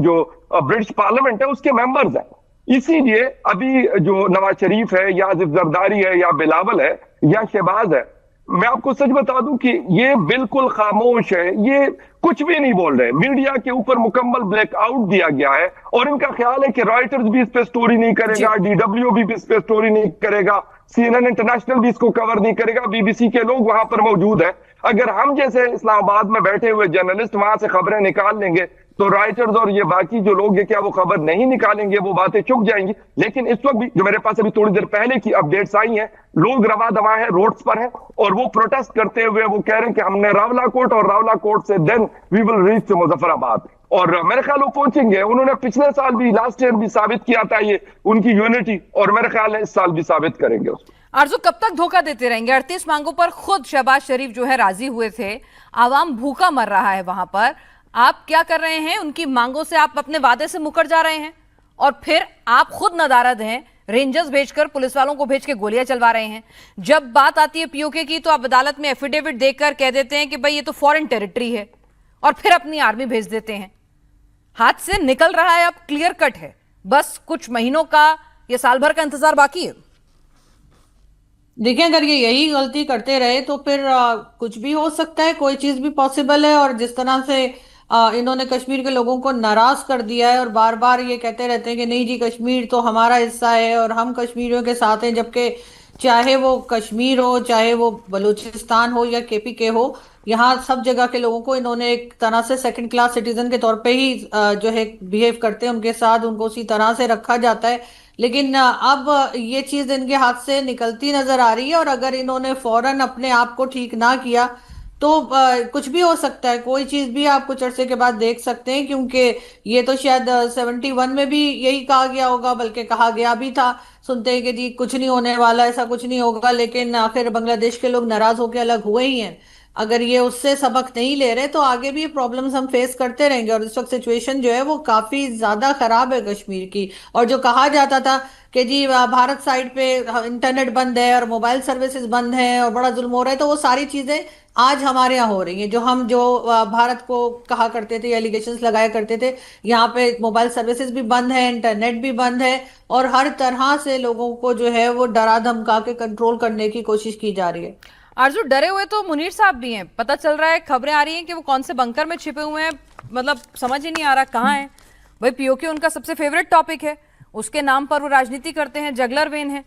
जो ब्रिटिश पार्लियामेंट है उसके मेंबर्स हैं। इसीलिए अभी जो नवाज शरीफ है या आसिफ जरदारी है या बिलावल है या शहबाज है, मैं आपको सच बता दूं कि ये बिल्कुल खामोश है। ये कुछ भी नहीं बोल रहे। मीडिया के ऊपर मुकम्मल ब्लैकआउट दिया गया है और इनका ख्याल है कि रॉयटर्स भी इस पे स्टोरी नहीं करेगा, DW भी इस पे स्टोरी नहीं करेगा, CNN इंटरनेशनल भी इसको कवर नहीं करेगा, BBC के लोग वहां पर मौजूद हैं। अगर हम जैसे इस्लामाबाद में बैठे हुए जर्नलिस्ट वहां से खबरें निकाल लेंगे तो राइटर्स और ये बाकी जो लोग हैं क्या वो खबर नहीं निकालेंगे, वो बातें चुक जाएंगी। लेकिन इस वक्त भी जो मेरे पास अभी थोड़ी देर पहले की अपडेट्स आई हैं, लोग रवा दवा है, रोड्स पर हैं और वो प्रोटेस्ट करते हुए वो कह रहे हैं कि हमने रावला कोर्ट और रावला कोर्ट से then we will reach Muzaffarabad. और मेरे ख्याल वो पहुंचेंगे। उन्होंने पिछले साल भी, लास्ट ईयर भी साबित किया था ये उनकी यूनिटी, और मेरे ख्याल है इस साल भी साबित करेंगे उसको। आरजू, कब तक धोखा देते रहेंगे? 38 मांगों पर खुद शहबाज शरीफ जो है राजी हुए थे, आवाम भूखा मर रहा है वहां पर, आप क्या कर रहे हैं? उनकी मांगों से आप अपने वादे से मुकर जा रहे हैं और फिर आप खुद नदारद हैं, रेंजर्स भेजकर, पुलिस वालों को भेज के गोलियां चलवा रहे हैं। जब बात आती है पीओके की तो आप अदालत में एफिडेविट देकर कह देते हैं कि भाई ये तो फॉरेन टेरिटरी है और फिर अपनी आर्मी भेज देते हैं। हाथ से निकल रहा है, अब क्लियर कट है, बस कुछ महीनों का या साल भर का इंतजार बाकी है। देखिए, अगर ये यही गलती करते रहे तो फिर कुछ भी हो सकता है, कोई चीज भी पॉसिबल है। और जिस तरह से इन्होंने कश्मीर के लोगों को नाराज कर दिया है और बार बार ये कहते रहते हैं कि नहीं जी कश्मीर तो हमारा हिस्सा है और हम कश्मीरियों के साथ हैं, जबकि चाहे वो कश्मीर हो, चाहे वो बलूचिस्तान हो या KPK हो, यहाँ सब जगह के लोगों को इन्होंने एक तरह से सेकंड क्लास सिटीजन के तौर पे ही जो है बिहेव करते हैं उनके साथ, उनको उसी तरह से रखा जाता है। लेकिन अब ये चीज इनके हाथ से निकलती नजर आ रही है और अगर इन्होंने फौरन अपने आप को ठीक ना किया तो कुछ भी हो सकता है, कोई चीज भी आप कुछ अरसे के बाद देख सकते हैं। क्योंकि ये तो शायद 71 में भी यही कहा गया होगा, बल्कि कहा गया भी था, सुनते हैं कि जी कुछ नहीं होने वाला, ऐसा कुछ नहीं होगा, लेकिन आखिर बांग्लादेश के लोग नाराज होकर अलग हुए ही हैं। अगर ये उससे सबक नहीं ले रहे तो आगे भी प्रॉब्लम्स हम फेस करते रहेंगे। और इस वक्त सिचुएशन जो है वो काफी ज्यादा खराब है कश्मीर की। और जो कहा जाता था कि जी भारत साइड पे इंटरनेट बंद है और मोबाइल सर्विसेज बंद है और बड़ा जुल्म हो रहा है, तो वो सारी चीजें आज हमारे यहाँ हो रही हैं। जो भारत को कहा करते थे, एलिगेशंस लगाया करते थे, यहाँ पे मोबाइल सर्विसेज भी बंद है, इंटरनेट भी बंद है और हर तरह से लोगों को जो है वो डरा धमका के कंट्रोल करने की कोशिश की जा रही है। आरजू, डरे हुए तो मुनीर साहब भी हैं, पता चल रहा है, खबरें आ रही हैं कि वो कौन से बंकर में छिपे हुए हैं, मतलब समझ ही नहीं आ रहा कहाँ हैं। भाई पीओके उनका सबसे फेवरेट टॉपिक है, उसके नाम पर वो राजनीति करते हैं, जगलर वेन है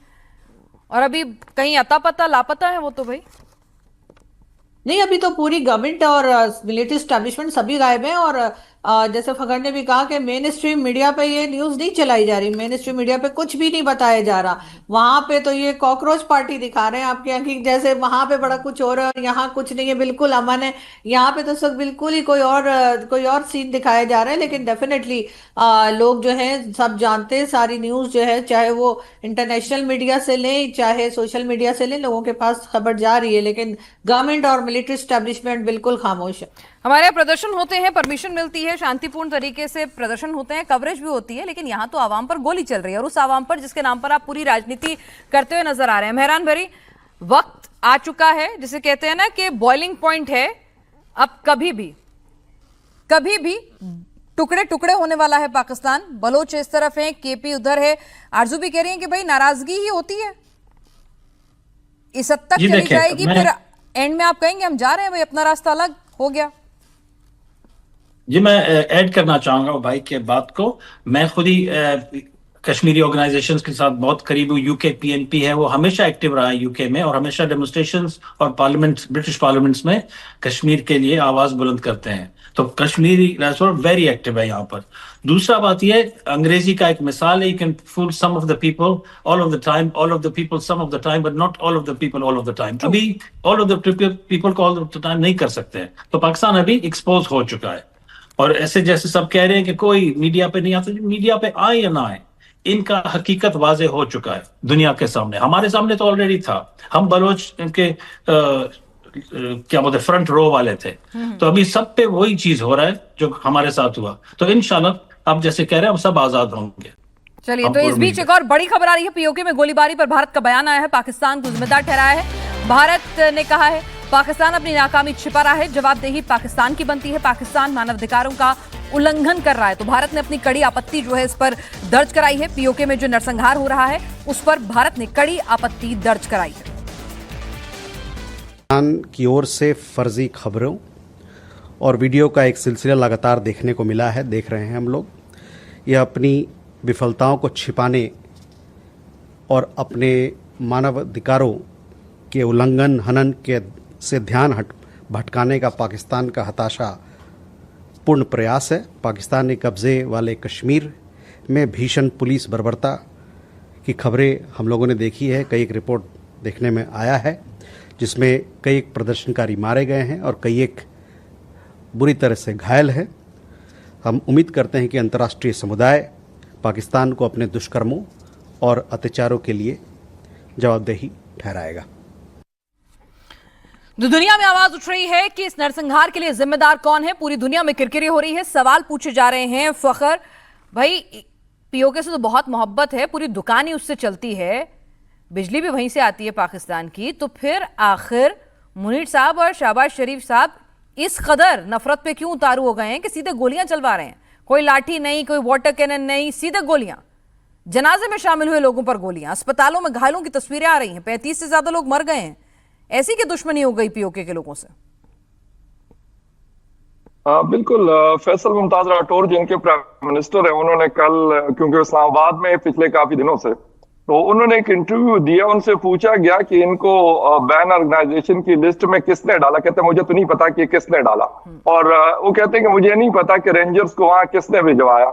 और अभी कहीं अता पता लापता है वो तो। भाई नहीं, अभी तो पूरी गवर्नमेंट और मिलिट्री एस्टैब्लिशमेंट सभी गायब हैं। और जैसे फखर ने भी कहा कि मेन स्ट्रीम मीडिया पे ये न्यूज नहीं चलाई जा रही, मेन स्ट्रीम मीडिया पे कुछ भी नहीं बताया जा रहा। वहां पे तो ये कॉकरोच पार्टी दिखा रहे हैं आपके यहाँ की, जैसे वहां पे बड़ा कुछ हो रहा है और यहाँ कुछ नहीं है, बिल्कुल अमन है। यहाँ पे तो सब बिल्कुल ही कोई और सीन दिखाया जा रहा है। लेकिन डेफिनेटली लोग जो है सब जानते हैं, सारी न्यूज जो है चाहे वो इंटरनेशनल मीडिया से लें चाहे सोशल मीडिया से लें, लोगों के पास खबर जा रही है। लेकिन गवर्नमेंट और मिलिट्री एस्टैब्लिशमेंट बिल्कुल खामोश है। हमारे यहाँ प्रदर्शन होते हैं, परमिशन मिलती है, शांतिपूर्ण तरीके से प्रदर्शन होते हैं, कवरेज भी होती है, लेकिन यहाँ तो आवाम पर गोली चल रही है और उस आवाम पर जिसके नाम पर आप पूरी राजनीति करते हुए नजर आ रहे हैं। मेहरान भरी, वक्त आ चुका है जिसे कहते हैं ना कि बॉइलिंग पॉइंट है, अब कभी भी टुकड़े टुकड़े होने वाला है पाकिस्तान। बलोच इस तरफ है, KP उधर है। आरजू भी कह रही है कि भाई नाराजगी ही होती है, इस हद तक चली जाएगी, फिर एंड में आप कहेंगे हम जा रहे हैं भाई, अपना रास्ता अलग हो गया। जी, मैं ऐड करना चाहूंगा भाई के बात को। मैं खुद ही कश्मीरी ऑर्गेनाइजेशंस के साथ बहुत करीब हूँ। यूके PNP है, वो हमेशा एक्टिव रहा है यूके में और हमेशा डेमोन्स्ट्रेशंस और ब्रिटिश पार्लियामेंट्स में कश्मीर के लिए आवाज बुलंद करते हैं। तो कश्मीरी वेरी एक्टिव है यहाँ पर। दूसरा बात ये, अंग्रेजी का एक मिसाल है, you can fool some of the people all of the time, all of the people some of the time, but not all of the people all of the time. अभी ऑल ऑफ द पीपल को all of the time नहीं कर सकते हैं। तो पाकिस्तान अभी expose हो चुका है और ऐसे जैसे सब कह रहे हैं कि कोई मीडिया पे नहीं आता, मीडिया पे आए या ना आए, इनका हकीकत वाजे हो चुका है दुनिया के सामने। हमारे सामने तो ऑलरेडी था, हम बलोच इनके क्या बोलते फ्रंट रो वाले थे। तो अभी सब पे वही चीज हो रहा है जो हमारे साथ हुआ। तो इंशाल्लाह आप जैसे कह रहे हैं हम सब आजाद होंगे। चलिए, तो इस बीच एक और बड़ी खबर आ रही है, पीओके में गोलीबारी पर भारत का बयान आया है, पाकिस्तान को जिम्मेदार ठहराया है। भारत ने कहा है पाकिस्तान अपनी नाकामी छिपा रहा है, जवाबदेही पाकिस्तान की बनती है, पाकिस्तान मानवाधिकारों का उल्लंघन कर रहा है। तो भारत ने अपनी कड़ी आपत्ति जो है इस पर दर्ज कराई है। पीओके में जो नरसंहार हो रहा है उस पर भारत ने कड़ी आपत्ति दर्ज कराई है। पाकिस्तान की ओर से फर्जी खबरों और वीडियो का एक सिलसिला लगातार देखने को मिला है, देख रहे हैं हम लोग। यह अपनी विफलताओं को छिपाने और अपने मानवाधिकारों के उल्लंघन हनन के से ध्यान भटकाने का पाकिस्तान का हताशापूर्ण प्रयास है। पाकिस्तान ने कब्ज़े वाले कश्मीर में भीषण पुलिस बर्बरता की खबरें हम लोगों ने देखी है। कई एक रिपोर्ट देखने में आया है जिसमें कई एक प्रदर्शनकारी मारे गए हैं और कई एक बुरी तरह से घायल हैं। हम उम्मीद करते हैं कि अंतर्राष्ट्रीय समुदाय पाकिस्तान को अपने दुष्कर्मों और अत्याचारों के लिए जवाबदेही ठहराएगा। दुनिया में आवाज उठ रही है कि इस नरसंहार के लिए जिम्मेदार कौन है। पूरी दुनिया में किरकिरी हो रही है, सवाल पूछे जा रहे हैं। फखर भाई, पीओके से तो बहुत मोहब्बत है, पूरी दुकान ही उससे चलती है, बिजली भी वहीं से आती है पाकिस्तान की, तो फिर आखिर मुनीर साहब और शहबाज शरीफ साहब इस कदर नफरत पे क्यों उतारू हो गए हैं कि सीधे गोलियां चलवा रहे हैं? कोई लाठी नहीं, कोई वाटर कैनन नहीं, सीधे गोलियां। जनाजे में शामिल हुए लोगों पर गोलियां, अस्पतालों में घायलों की तस्वीरें आ रही हैं, 35 से ज्यादा लोग मर गए हैं। ऐसी की दुश्मनी हो गई पीओके के लोगों से? बिल्कुल। फैसल मुमताज राठौर जिनके प्राइम मिनिस्टर है, उन्होंने कल, क्योंकि इस्लामाबाद में पिछले काफी दिनों से, तो उन्होंने एक इंटरव्यू दिया। उनसे पूछा गया कि इनको बैन ऑर्गेनाइजेशन की लिस्ट में किसने डाला। कहते हैं मुझे तो नहीं पता कि किसने डाला, और वो कहते हैं कि मुझे नहीं पता कि रेंजर्स को वहां किसने भिजवाया।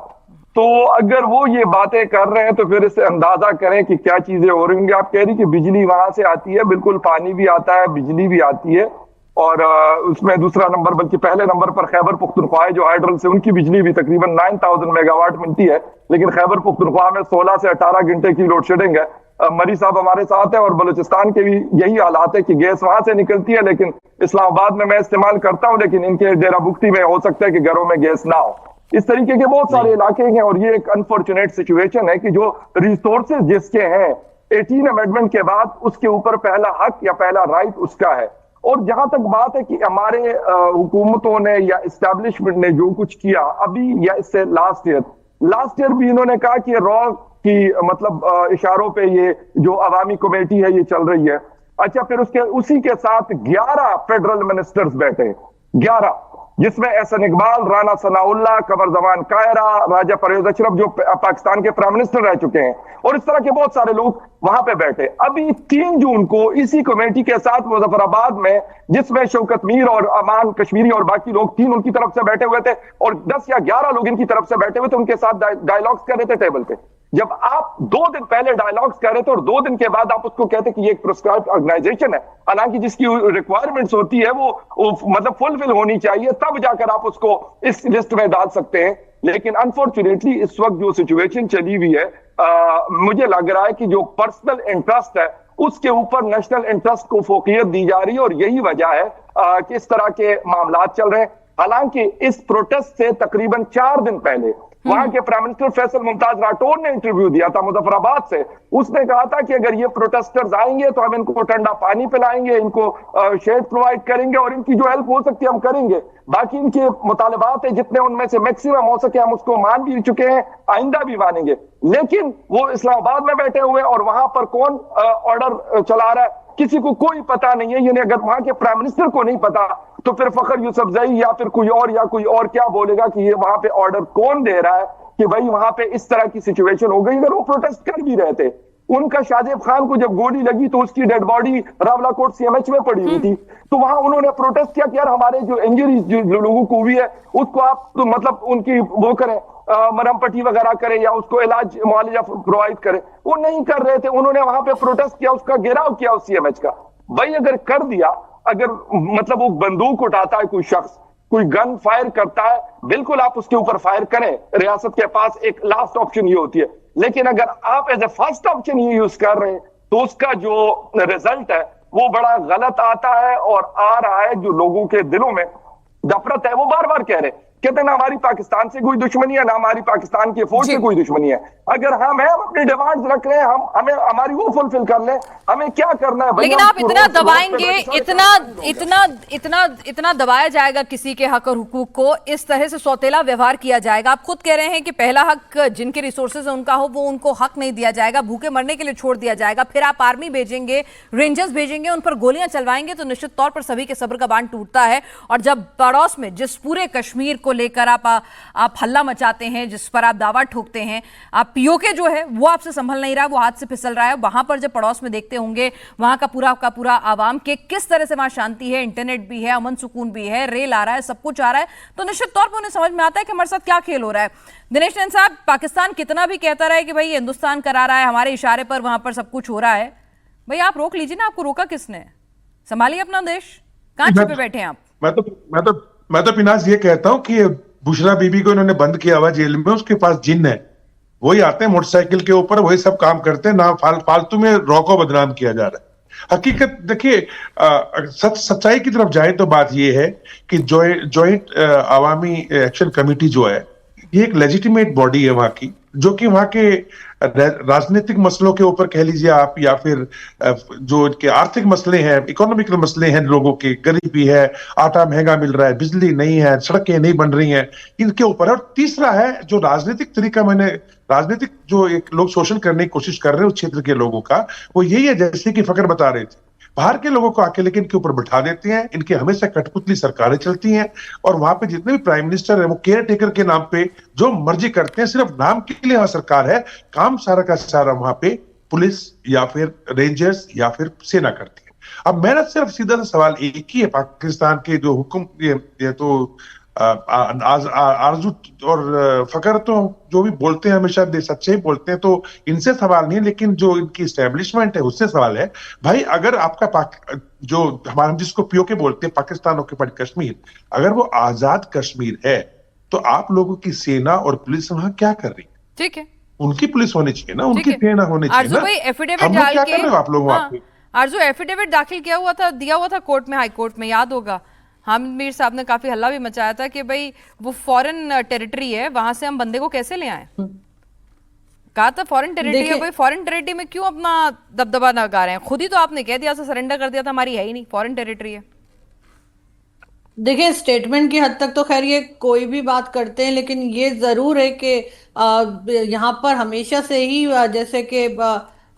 तो अगर वो ये बातें कर रहे हैं तो फिर इससे अंदाजा करें कि क्या चीजें हो रही होंगी। आप कह रही कि बिजली वहां से आती है, बिल्कुल, पानी भी आता है, बिजली भी आती है, और उसमें दूसरा नंबर, बल्कि पहले नंबर पर खैबर पुख्तनख्वा जो हाइड्रल से, उनकी बिजली भी तकरीबन 9000 मेगावाट मिलती है। लेकिन खैबर पुख्तनख्वा में 16 से 18 घंटे की लोड शेडिंग है। मरी साहब हमारे साथ है, और बलूचिस्तान के भी यही हालात है कि गैस वहां से निकलती है, लेकिन इस्लामाबाद में मैं इस्तेमाल करता हूं, लेकिन इनके डेरा बुख्ती में हो सकता है कि घरों में गैस ना हो। इस तरीके के बहुत सारे इलाके हैं, और ये एक अनफॉर्चुनेट सिचुएशन है कि जो रिसोर्सेज जिसके हैं 18 अमेंडमेंट के बाद, उसके ऊपर पहला हक या पहला राइट उसका है। और जहां तक बात है कि हमारे हुकूमतों ने या इस्टेब्लिशमेंट ने जो कुछ किया अभी या इससे लास्ट ईयर भी इन्होंने कहा कि रॉ की मतलब इशारों पे ये जो अवामी कमेटी है ये चल रही है। अच्छा, फिर उसी के साथ 11 फेडरल मिनिस्टर्स बैठे, 11, जिसमें एहसन इकबाल, राना सनाउल्लाह, कमर जमान कायरा, राजा परवेज अशरफ जो पाकिस्तान के प्राइम मिनिस्टर रह चुके हैं, और इस तरह के बहुत सारे लोग वहां पे बैठे। अभी 3 जून को इसी कमेटी के साथ मुजफ्फराबाद में, जिसमें शौकत मीर और अमान कश्मीरी और बाकी लोग 3 उनकी तरफ से बैठे हुए थे, और 10 या 11 लोग इनकी तरफ से बैठे हुए थे, उनके साथ डायलॉग्स कर रहे थे टेबल पे। जब आप 2 दिन पहले डायलॉग्स कर रहे थे और 2 दिन के बाद आप उसको कहते कि ये एक प्रिस्क्राइब्ड ऑर्गेनाइजेशन है, हालांकि जिसकी रिक्वायरमेंट्स होती है वो मतलब फुलफिल होनी चाहिए, तब जाकर आप उसको इस लिस्ट में डाल सकते हैं। लेकिन अनफॉर्चुनेटली इस वक्त जो सिचुएशन चली हुई है, मुझे लग रहा है कि जो पर्सनल इंटरेस्ट है उसके ऊपर नेशनल इंटरेस्ट को फोकियत दी जा रही है, और यही वजह है कि इस तरह के मामला चल रहे हैं। हालांकि इस प्रोटेस्ट से तकरीबन 4 दिन पहले वहां के प्राइम मिनिस्टर फैसल मुमताज राठौर ने इंटरव्यू दिया था मुजफ्फराबाद से। उसने कहा था कि अगर ये प्रोटेस्टर्स आएंगे तो हम इनको ठंडा पानी पिलाएंगे, इनको शेड प्रोवाइड करेंगे, और इनकी जो हेल्प हो सकती है हम करेंगे। बाकी इनके मुतालबात है जितने, उनमें से मैक्सिमम हो सके हम उसको मान भी चुके हैं, आइंदा भी मानेंगे। लेकिन वो इस्लामाबाद में बैठे हुए, और वहां पर कौन ऑर्डर चला रहा है किसी को कोई पता नहीं है। यानी अगर वहां के प्राइम मिनिस्टर को नहीं पता तो फिर फखर यूसुफजई या फिर कोई और क्या बोलेगा कि ये वहां पे ऑर्डर कौन दे रहा है कि भाई वहां पे इस तरह की सिचुएशन हो गई। अगर वो प्रोटेस्ट कर भी रहे थे, उनका शाहजेब खान को जब गोली लगी तो उसकी डेड बॉडी रावलाकोट सीएमएच में पड़ी हुई थी, तो वहां उन्होंने प्रोटेस्ट किया कि यार हमारे जो इंजरी जो लोगों को हुई है उसको आप तो मतलब उनकी वो करें, मरहम पट्टी वगैरह करें या उसको इलाज मुआवजा प्रोवाइड करें। वो नहीं कर रहे थे, उन्होंने वहां पे प्रोटेस्ट किया, उसका घेराव किया उस सीएमएच का। भाई अगर कर दिया, अगर मतलब वो बंदूक उठाता है कोई शख्स, कोई गन फायर करता है, बिल्कुल आप उसके ऊपर फायर करें, रियासत के पास एक लास्ट ऑप्शन ये होती है। लेकिन अगर आप एज ए फर्स्ट ऑप्शन ये यूज कर रहे हैं तो उसका जो रिजल्ट है वो बड़ा गलत आता है, और आ रहा है जो लोगों के दिलों में नफरत है। वो बार बार कह रहे, कहते ना हमारी पाकिस्तान से कोई दुश्मनी है, ना हमारी पाकिस्तान की फौज से कोई दुश्मनी है। अगर हम अपनी डिमांड्स रख रहे हैं, हमें हमारी वो फुलफिल कर लें, हमें क्या करना है भाई? लेकिन हम आप इतना रोड पे दबाएंगे, बैठे इतना दबाया जाएगा किसी के हक और हुकूक को, इस तरह से सौतेला व्यवहार किया जाएगा। आप खुद कह रहे हैं कि पहला हक जिनके रिसोर्सेज है उनका हो, वो उनको हक नहीं दिया जाएगा, भूखे मरने के लिए छोड़ दिया जाएगा। फिर आप आर्मी भेजेंगे, रेंजर्स भेजेंगे, उन पर गोलियां चलवाएंगे, तो निश्चित तौर पर सभी के सब्र का बांध टूटता है। और जब पड़ोस में जिस पूरे कश्मीर को लेकर आप हल्ला मचाते हैं, जिस पर आप दावा ठोकते हैं, आप पीओके जो है वो आपसे संभल नहीं रहा, वो हाथ से फिसल रहा है, वहां पर जब पड़ोस में देखते होंगे वहां का पूरा आवाम के किस तरह से वहां शांति है, इंटरनेट भी है, अमन सुकून भी है, रेल आ रहा है, सब कुछ आ रहा है, तो निश्चित तौर पर उन्हें समझ में आता है कि हमारे साथ क्या खेल हो रहा है। दिनेश नैन साहब, पाकिस्तान कितना भी कहता रहे कि भाई हिंदुस्तान करा रहा है, हमारे इशारे पर वहां पर सब कुछ हो रहा है, भाई आप रोक लीजिए ना, आपको रोका किसने? संभालिए अपना देश, कहां छिपे बैठे हैं आप? मैं तो पिनाज ये कहता हूं कि बुशरा बीबी को इन्होंने बंद किया हुआ जेल में, उसके पास जिन्न है, वही आते हैं मोटरसाइकिल के ऊपर, वही सब काम करते हैं, ना फालतू में रॉ को बदनाम किया जा रहा है। हकीकत देखिए, सच्चाई की तरफ जाए तो बात यह है कि जॉइंट अवामी एक्शन कमेटी जो है, ये एक लेजिटिमेट बॉडी है वहां की, जो कि वहां के राजनीतिक मसलों के ऊपर कह लीजिए आप, या फिर जो इनके आर्थिक मसले हैं, इकोनॉमिकल मसले हैं, लोगों के गरीबी है, आटा महंगा मिल रहा है, बिजली नहीं है, सड़कें नहीं बन रही हैं, इनके ऊपर। और तीसरा है जो राजनीतिक तरीका, राजनीतिक जो एक लोग शोषण करने की कोशिश कर रहे हैं उस क्षेत्र के लोगों का, वो यही है, जैसे कि फकर बता रहे थे, बाहर के लोगों को आके लेकिन इनके ऊपर बिठा देते हैं, इनके हमेशा कठपुतली सरकारें चलती हैं, और वहां पे जितने भी प्राइम मिनिस्टर है वो केयर टेकर के नाम पे जो मर्जी करते हैं, सिर्फ नाम के लिए वहां सरकार है, काम सारा का सारा वहां पे पुलिस या फिर रेंजर्स या फिर सेना करती है। अब मेरा सिर्फ सीधा सा सवाल एक ही है, पाकिस्तान के जो हुक्म, ये तो आरजू और फकर तो जो भी बोलते हैं हमेशा सच्चे ही बोलते हैं, तो इनसे सवाल नहीं है, लेकिन जो इनकी एस्टेब्लिशमेंट है उससे सवाल है। भाई अगर आपका जो हमारा जिसको पीओके बोलते हैं, पाकिस्तान ऑक्यूपाइड कश्मीर, अगर वो आजाद कश्मीर है, तो आप लोगों की सेना और पुलिस वहां क्या कर रही है? ठीक है, उनकी पुलिस होनी चाहिए ना, उनकी सेना होनी चाहिए ना। भाई एफिडेविट हम लोग डाल क्या के, कर रहे हो आप लोग वहां पे? आरजू एफिडेविट दाखिल दिया हुआ था कोर्ट में, हाई कोर्ट में, याद होगा हामिद मीर साहब ने काफी हल्ला भी मचाया था कि भाई वो फॉरेन टेरिटरी है, वहां से हम बंदे को कैसे ले आए। कहा था फॉरेन टेरिटरी है, भाई फॉरेन टेरिटरी में क्यों अपना दबदबा लगा रहे हैं? खुद ही तो आपने कह दिया था, सरेंडर कर दिया था, हमारी है ही नहीं, फॉरेन टेरिटरी है। देखिए, स्टेटमेंट की हद तक तो खैर ये कोई भी बात करते हैं, लेकिन ये जरूर है कि यहाँ पर हमेशा से ही जैसे कि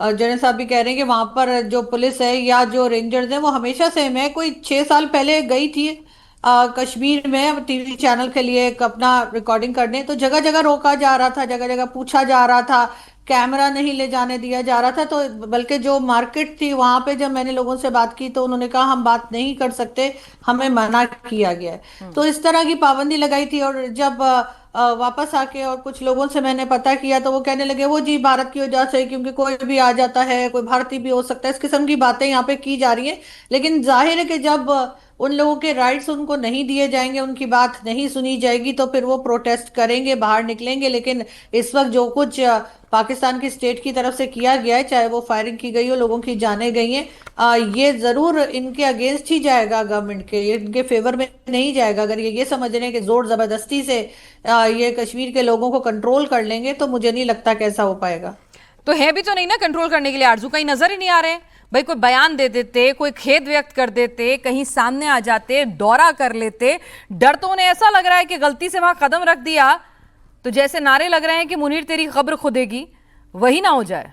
जनरल साहब भी कह रहे हैं कि वहां पर जो पुलिस है या जो रेंजर्स हैं वो हमेशा से, मैं कोई 6 साल पहले गई थी कश्मीर में टीवी चैनल के लिए एक अपना रिकॉर्डिंग करने, तो जगह जगह रोका जा रहा था, जगह जगह पूछा जा रहा था, कैमरा नहीं ले जाने दिया जा रहा था। तो बल्कि जो मार्केट थी वहां पे जब मैंने लोगों से बात की तो उन्होंने कहा हम बात नहीं कर सकते, हमें मना किया गया है। तो इस तरह की पाबंदी लगाई थी। और जब वापस आके और कुछ लोगों से मैंने पता किया तो वो कहने लगे वो जी भारत की वजह से, क्योंकि कोई भी आ जाता है, कोई भारतीय भी हो सकता है, इस किस्म की बातें यहाँ पे की जा रही हैं। लेकिन जाहिर है कि जब उन लोगों के राइट्स उनको नहीं दिए जाएंगे, उनकी बात नहीं सुनी जाएगी, तो फिर वो प्रोटेस्ट करेंगे, बाहर निकलेंगे। लेकिन इस वक्त जो कुछ पाकिस्तान की स्टेट की तरफ से किया गया है, चाहे वो फायरिंग की गई हो, लोगों की जानें गई हैं, ये जरूर इनके अगेंस्ट ही जाएगा, गवर्नमेंट के, इनके फेवर में नहीं जाएगा। अगर ये समझ रहे हैं कि जोर जबरदस्ती से ये कश्मीर के लोगों को कंट्रोल कर लेंगे, तो मुझे नहीं लगता कैसा हो पाएगा। तो है भी तो नहीं ना कंट्रोल करने के लिए, आरजू कहीं नजर ही नहीं आ रहे हैं। भाई कोई बयान दे देते, कोई खेद व्यक्त कर देते, कहीं सामने आ जाते, दौरा कर लेते। डर तो उन्हें ऐसा लग रहा है कि गलती से वहां कदम रख दिया तो जैसे नारे लग रहे हैं कि मुनीर तेरी कब्र खुदेगी, वही ना हो जाए।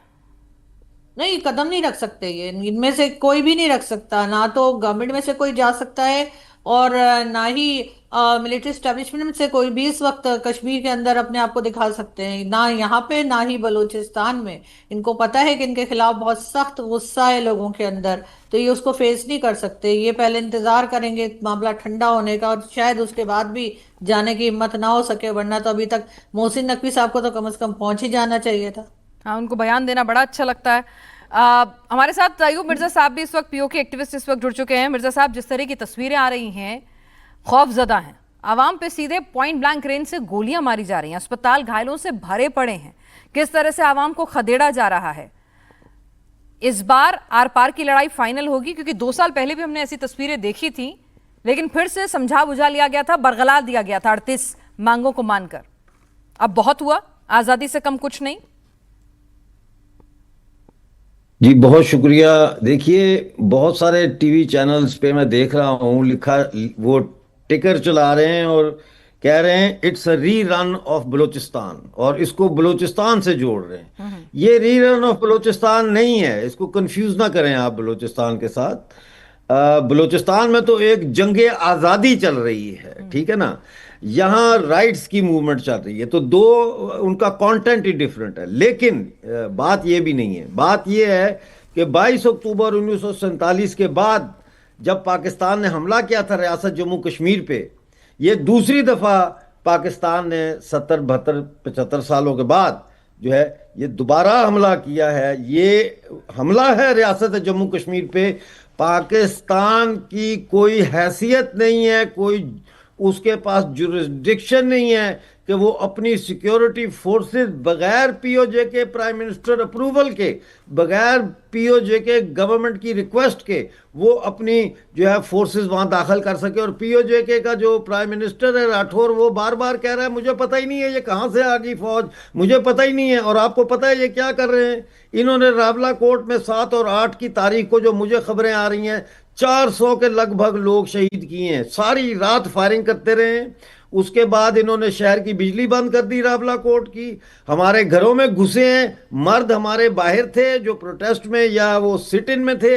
नहीं, कदम नहीं रख सकते ये, इनमें से कोई भी नहीं रख सकता, ना तो गवर्नमेंट में से कोई जा सकता है और ना ही मिलिट्री स्टैब्लिशमेंट में से कोई भी इस वक्त कश्मीर के अंदर अपने आप को दिखा सकते हैं, ना यहाँ पे ना ही बलूचिस्तान में। इनको पता है कि इनके खिलाफ बहुत सख्त गुस्सा है लोगों के अंदर, तो ये उसको फेस नहीं कर सकते। ये पहले इंतजार करेंगे मामला ठंडा होने का, और शायद उसके बाद भी जाने की हिम्मत ना हो सके, वरना तो अभी तक मोहसिन नकवी साहब को तो कम से कम पहुंच ही जाना चाहिए था। हाँ, उनको बयान देना बड़ा अच्छा लगता है। हमारे साथ अयूब मिर्जा साहब भी इस वक्त पीओके एक्टिविस्ट इस वक्त जुड़ चुके हैं। मिर्जा साहब, जिस तरह की तस्वीरें आ रही हैं खौफजदा हैं, आवाम पे सीधे पॉइंट ब्लैंक रेंज से गोलियां मारी जा रही हैं, अस्पताल घायलों से भरे पड़े हैं, किस तरह से आवाम को खदेड़ा जा रहा है। इस बार आर पार की लड़ाई फाइनल होगी, क्योंकि 2 साल पहले भी हमने ऐसी तस्वीरें देखी थी, लेकिन फिर से समझा बुझा लिया गया था, बरगला दिया गया था 38 मांगों को मानकर। अब बहुत हुआ, आजादी से कम कुछ नहीं। जी बहुत शुक्रिया। देखिए बहुत सारे टीवी चैनल्स पे मैं देख रहा हूँ लिखा, वो टिकर चला रहे हैं और कह रहे हैं इट्स अ री रन ऑफ बलूचिस्तान, और इसको बलूचिस्तान से जोड़ रहे हैं। ये री रन ऑफ बलूचिस्तान नहीं है, इसको कंफ्यूज ना करें आप बलूचिस्तान के साथ। बलूचिस्तान में तो एक जंगे आज़ादी चल रही है, ठीक है ना। यहाँ राइट्स की मूवमेंट चल रही है, तो दो उनका कंटेंट ही डिफरेंट है। लेकिन बात ये भी नहीं है, बात ये है कि 22 अक्टूबर 1947 के बाद जब पाकिस्तान ने हमला किया था रियासत जम्मू कश्मीर पे, ये दूसरी दफ़ा पाकिस्तान ने 70, 72, 75 सालों के बाद जो है ये दोबारा हमला किया है। ये हमला है रियासत जम्मू कश्मीर पे। पाकिस्तान की कोई हैसियत नहीं है, कोई उसके पास जुरिस्डिक्शन नहीं है कि वो अपनी सिक्योरिटी फोर्सेस बगैर पीओजे के, प्राइम मिनिस्टर अप्रूवल के, बगैर पीओजे के, गवर्नमेंट की रिक्वेस्ट के वो अपनी जो है फोर्सेस वहां दाखिल कर सके। और पीओजे के का जो प्राइम मिनिस्टर है राठौर, वो बार बार कह रहा है मुझे पता ही नहीं है ये कहां से आ गई फौज, मुझे पता ही नहीं है। और आपको पता है ये क्या कर रहे हैं? इन्होंने रावला कोट में 7 और 8 की तारीख को, जो मुझे खबरें आ रही हैं, 400 के लगभग लोग शहीद किए हैं। सारी रात फायरिंग करते रहे हैं। उसके बाद इन्होंने शहर की बिजली बंद कर दी रावला कोट की, हमारे घरों में घुसे हैं। मर्द हमारे बाहर थे जो प्रोटेस्ट में या वो सिट इन में थे।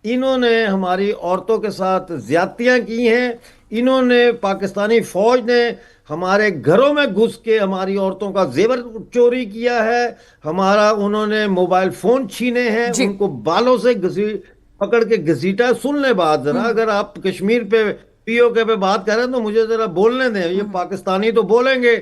इन्होंने हमारी औरतों के साथ ज्यादतियां की हैं। इन्होंने, पाकिस्तानी फौज ने हमारे घरों में घुस के हमारी औरतों का जेवर चोरी किया है, हमारा उन्होंने मोबाइल फोन छीने हैं, उनको बालों से पकड़ के घसीटा। सुन ले बात जरा, अगर आप कश्मीर पे पीओके पे बात कर रहे हैं तो मुझे जरा बोलने दें। ये पाकिस्तानी तो बोलेंगे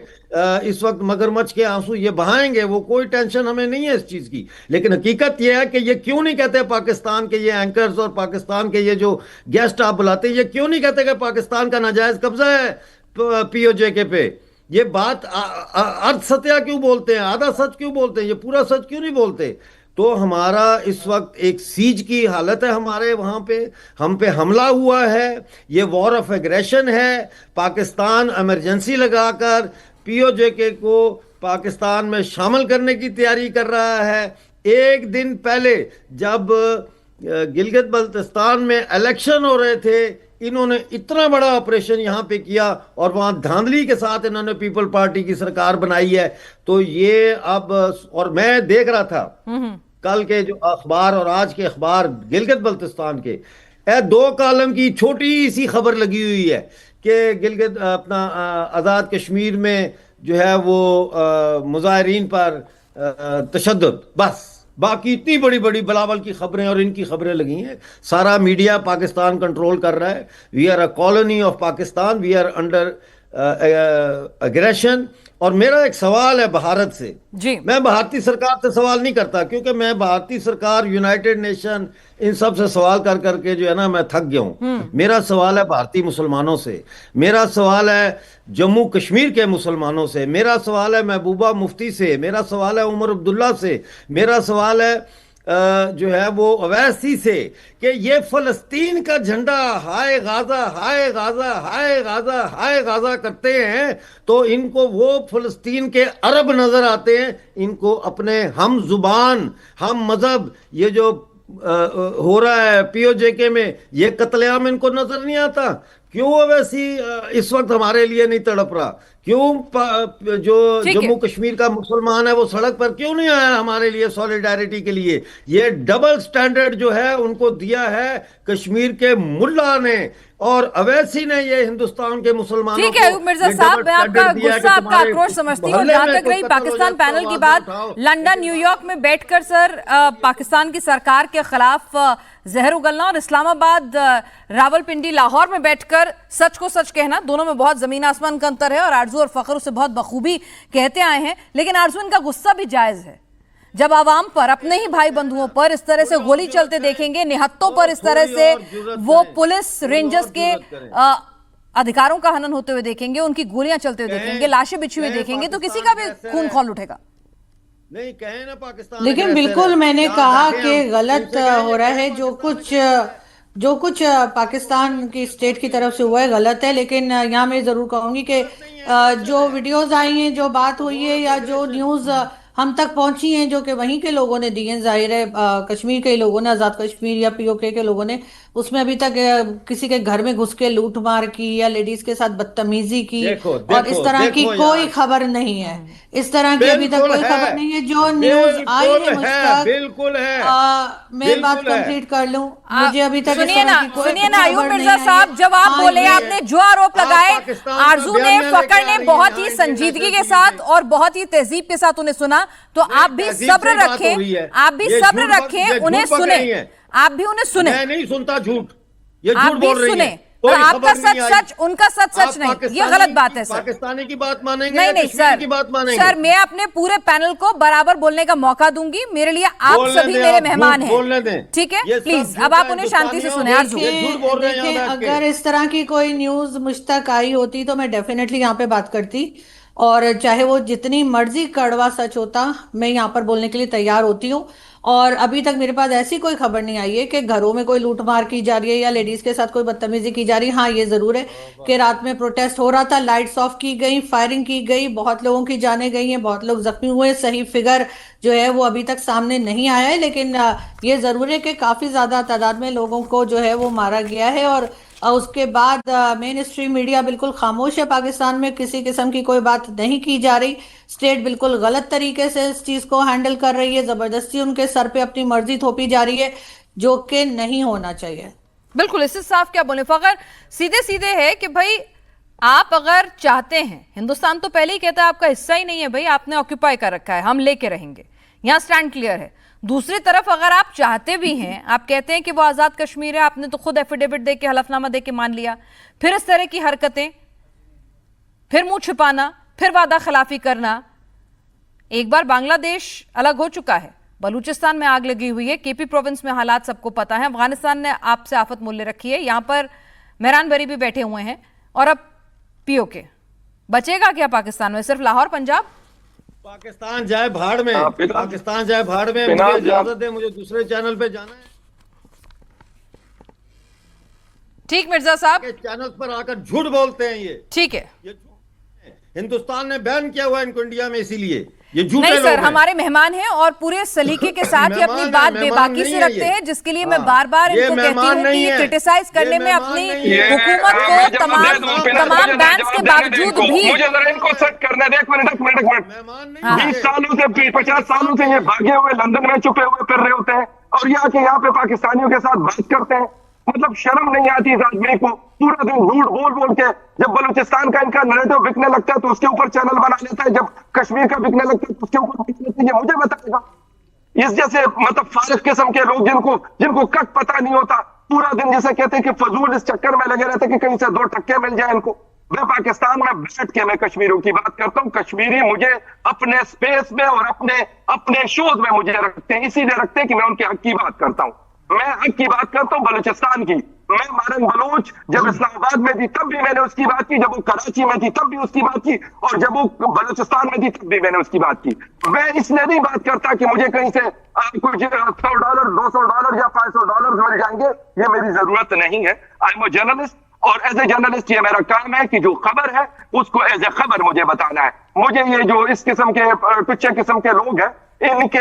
इस वक्त मगरमच्छ के आंसू ये बहाएंगे, वो कोई टेंशन हमें नहीं है इस चीज की। लेकिन हकीकत ये है कि ये क्यों नहीं कहते पाकिस्तान के ये एंकर्स और पाकिस्तान के ये जो गेस्ट आप बुलाते हैं, ये क्यों नहीं कहते कि पाकिस्तान का नाजायज कब्जा है पीओजे के पे? ये बात अर्ध सत्या क्यों बोलते हैं, आधा सच क्यों बोलते हैं, ये पूरा सच क्यों नहीं बोलते? तो हमारा इस वक्त एक सीज की हालत है, हमारे वहां पे हम पे हमला हुआ है, ये वॉर ऑफ एग्रेशन है। पाकिस्तान इमरजेंसी लगाकर पीओजे को पाकिस्तान में शामिल करने की तैयारी कर रहा है। एक दिन पहले जब गिलगित बल्तिस्तान में इलेक्शन हो रहे थे, इन्होंने इतना बड़ा ऑपरेशन यहाँ पे किया और वहां धांधली के साथ इन्होंने पीपल पार्टी की सरकार बनाई है। तो ये अब, और मैं देख रहा था कल के जो अखबार और आज के अखबार गिलगित बल्तिस्तान के, 2 कॉलम की छोटी सी खबर लगी हुई है कि गिलगित अपना आज़ाद कश्मीर में जो है वो मुजाहिरीन पर तशद्दुद, बस। बाकी इतनी बड़ी बड़ी बिलावल की खबरें और इनकी खबरें लगी हैं। सारा मीडिया पाकिस्तान कंट्रोल कर रहा है। We are a colony of Pakistan, we are under aggression. और मेरा एक सवाल है भारत से जी। मैं भारतीय सरकार से सवाल नहीं करता, क्योंकि मैं भारतीय सरकार, यूनाइटेड नेशन, इन सब से सवाल कर करके जो है ना मैं थक गया हूं। मेरा सवाल है भारतीय मुसलमानों से, मेरा सवाल है जम्मू कश्मीर के मुसलमानों से, मेरा सवाल है महबूबा मुफ्ती से, मेरा सवाल है उमर अब्दुल्ला से, मेरा सवाल है जो है वो अवैसी से, कि ये फलस्तीन का झंडा हाय गाजा, हाय गाजा, हाय गाजा, हाय गाजा करते हैं तो इनको वो फलस्तीन के अरब नजर आते हैं। इनको अपने हम जुबान, हम मजहब, ये जो हो रहा है पीओजे में, ये कत्लेआम इनको नजर नहीं आता। क्यों अवैसी इस वक्त हमारे लिए नहीं तड़प रहा? क्यों जो जम्मू कश्मीर का मुसलमान है वो सड़क पर क्यों नहीं आया हमारे लिए सॉलिडारिटी के लिए? ये डबल स्टैंडर्ड जो है उनको दिया है कश्मीर के मुल्ला ने और अवैसी ने ये हिंदुस्तान के मुसलमानों। ठीक है अयूब मिर्जा साहब, मैं आपका गुस्सा, आपका आक्रोश समझती हूँ। जहां तक रही पाकिस्तान पैनल की बात, लंदन, न्यूयॉर्क में बैठकर सर पाकिस्तान की सरकार के खिलाफ जहर उगलना और इस्लामाबाद, रावलपिंडी, लाहौर में बैठकर सच को सच कहना, दोनों में बहुत जमीन आसमान का अंतर है। और आरजू और फखर उसे बहुत बखूबी कहते आए हैं। लेकिन आरजू, इनका गुस्सा भी जायज है। जब आवाम पर, अपने ही भाई बंधुओं पर इस तरह से गोली चलते देखेंगे, निहत्तों पर इस तरह से वो पुलिस रेंजर्स के अधिकारों का हनन होते हुए देखेंगे, उनकी गोलियां चलते हुए देखेंगे, लाशें बिछी हुई देखेंगे, तो किसी का भी खून खौल उठेगा। नहीं कहे ना पाकिस्तान। लेकिन बिल्कुल मैंने कहा कि गलत हो रहा है, जो कुछ पाकिस्तान की स्टेट की तरफ से हुआ है गलत है। लेकिन यहाँ मैं जरूर कहूंगी कि जो वीडियोस आई हैं, जो बात हुई है, या जो न्यूज़ हम तक पहुंची हैं, जो कि वहीं के लोगों ने दी हैं। जाहिर है कश्मीर के लोगों ने, आज़ाद कश्मीर या पीओके के लोगों ने, उसमें अभी तक किसी के घर में घुस के लूट मार की या लेडीज के साथ बदतमीजी की और इस तरह की कोई खबर नहीं है। इस तरह की अभी तक कोई खबर नहीं है। जो न्यूज आई है मुझ तक, बिल्कुल है। मैं बात कंप्लीट कर लूं, मुझे अभी तक सुनिए ना अयूब मिर्जा साहब, जब आप बोले, आपने जो आरोप लगाए, आरजू ने, फकर ने बहुत ही संजीदगी के साथ और बहुत ही तहजीब के साथ उन्हें सुना, तो आप भी सब्र रखें, आप भी सब्र रखें, उन्हें सुने, आप भी उन्हें सुने। मैं नहीं सुनता झूठ, ये आप झूठ भी बोल रही सुने, है। और आपका सच सच, उनका सच सच नहीं, ये गलत बात है सर। पाकिस्तानी की बात मानेंगे? नहीं नहीं कश्मीर सर, की बात मानेंगे? सर मैं अपने पूरे पैनल को बराबर बोलने का मौका दूंगी। मेरे लिए आप सभी मेरे मेहमान हैं, ठीक है? प्लीज अब आप उन्हें शांति से सुने। आरजू, देखिए, अगर इस तरह की कोई न्यूज मुझ तक आई होती तो मैं डेफिनेटली यहाँ पे बात करती, और चाहे वो जितनी मर्जी कड़वा सच होता, मैं यहाँ पर बोलने के लिए तैयार होती हूँ। और अभी तक मेरे पास ऐसी कोई खबर नहीं आई है कि घरों में कोई लूटमार की जा रही है या लेडीज के साथ कोई बदतमीजी की जा रही है। हाँ, ये जरूर है कि रात में प्रोटेस्ट हो रहा था, लाइट्स ऑफ की गई, फायरिंग की गई, बहुत लोगों की जानें गई हैं, बहुत लोग जख्मी हुए। सही फिगर जो है वो अभी तक सामने नहीं आया है, लेकिन ये जरूर है कि काफी ज्यादा तादाद में लोगों को जो है वो मारा गया है। और उसके बाद मेन स्ट्रीम मीडिया बिल्कुल खामोश है। पाकिस्तान में किसी किस्म की कोई बात नहीं की जा रही। स्टेट बिल्कुल गलत तरीके से इस चीज को हैंडल कर रही है, जबरदस्ती उनके सर पे अपनी मर्जी थोपी जा रही है, जो कि नहीं होना चाहिए। बिल्कुल, इससे साफ क्या बोले फकर, सीधे सीधे है कि भाई आप अगर चाहते हैं, हिंदुस्तान तो पहले ही कहता है आपका हिस्सा ही नहीं है भाई, आपने ऑक्यूपाई कर रखा है, हम लेके रहेंगे, यहाँ स्टैंड क्लियर है। दूसरी तरफ अगर आप चाहते भी हैं, आप कहते हैं कि वो आजाद कश्मीर है, आपने तो खुद एफिडेविट दे के, हलफनामा दे के मान लिया, फिर इस तरह की हरकतें, फिर मुंह छिपाना, फिर वादा खिलाफी करना। एक बार बांग्लादेश अलग हो चुका है, बलूचिस्तान में आग लगी हुई है, केपी प्रोविंस में हालात सबको पता है, अफगानिस्तान ने आपसे आफत मूल्य रखी है, यहां पर मेहरान बरी भी बैठे हुए हैं, और अब पीओके। बचेगा क्या पाकिस्तान में? सिर्फ लाहौर, पंजाब? पाकिस्तान जाए भाड़ में, पाकिस्तान जाए भाड़ में। मुझे इजाजत दे, मुझे दूसरे चैनल पे जाना है। ठीक मिर्जा साहब, चैनल पर आकर झूठ बोलते हैं ये, ठीक है। ये हिंदुस्तान ने बैन किया हुआ है इनको इंडिया में, इसीलिए ये झूठे नहीं लोग सर, हैं। हमारे मेहमान हैं और पूरे सलीके के साथ ही अपनी बात बेबाकी से रखते हैं, जिसके लिए मैं बार बार इनको कहती हूँ कि ये क्रिटिसाइज करने में अपनी हुकूमत को तमाम बैन्स के बावजूद भी, मुझे जरा इनको सेट करने दे, एक मिनट। 20 सालों से 50 सालों से ये भागे हुए लंदन में छुपे हुए फिर रहे होते हैं, और ये आके यहाँ पे पाकिस्तानियों के साथ बात करते हैं। मतलब शर्म नहीं आती इस आदमी को, पूरा दिन झूठ बोल बोल के। जब बलूचिस्तान का इनका नैरेटिव बिकने लगता है तो उसके ऊपर चैनल बना लेता है, जब कश्मीर का बिकने लगता है तो उसके ऊपर बिक लेते हैं। ये मुझे बताएगा? इस जैसे मतलब फारिग किस्म के लोग जिनको कट पता नहीं होता, पूरा दिन जैसे कहते हैं कि फजूल इस चक्कर में लगे रहते हैं कि कहीं से 2 टक्के मिल जाए इनको। मैं पाकिस्तान में बैठ के मैं कश्मीरियों की बात करता हूँ। कश्मीरी मुझे अपने स्पेस में और अपने शोज में मुझे रखते हैं, इसीलिए रखते हैं कि मैं उनके हक की बात करता हूँ। मैं हक की बात करता हूँ बलूचिस्तान की। मैं मारन बलूच जब इस्लामाबाद में थी तब भी मैंने उसकी बात की, जब वो कराची में थी तब भी उसकी बात की, और जब वो बलूचिस्तान में थी तब भी मैंने उसकी बात की। मैं इसलिए नहीं बात करता कि मुझे कहीं से कुछ $100, $200 या $500 मिल जाएंगे, ये मेरी जरूरत नहीं है। आई एम अ जर्नलिस्ट, और एज ए जर्नलिस्ट ये मेरा काम है कि जो खबर है उसको एज ए खबर मुझे बताना है। मुझे ये जो इस किस्म के टुच्चे किस्म के लोग हैं, इनके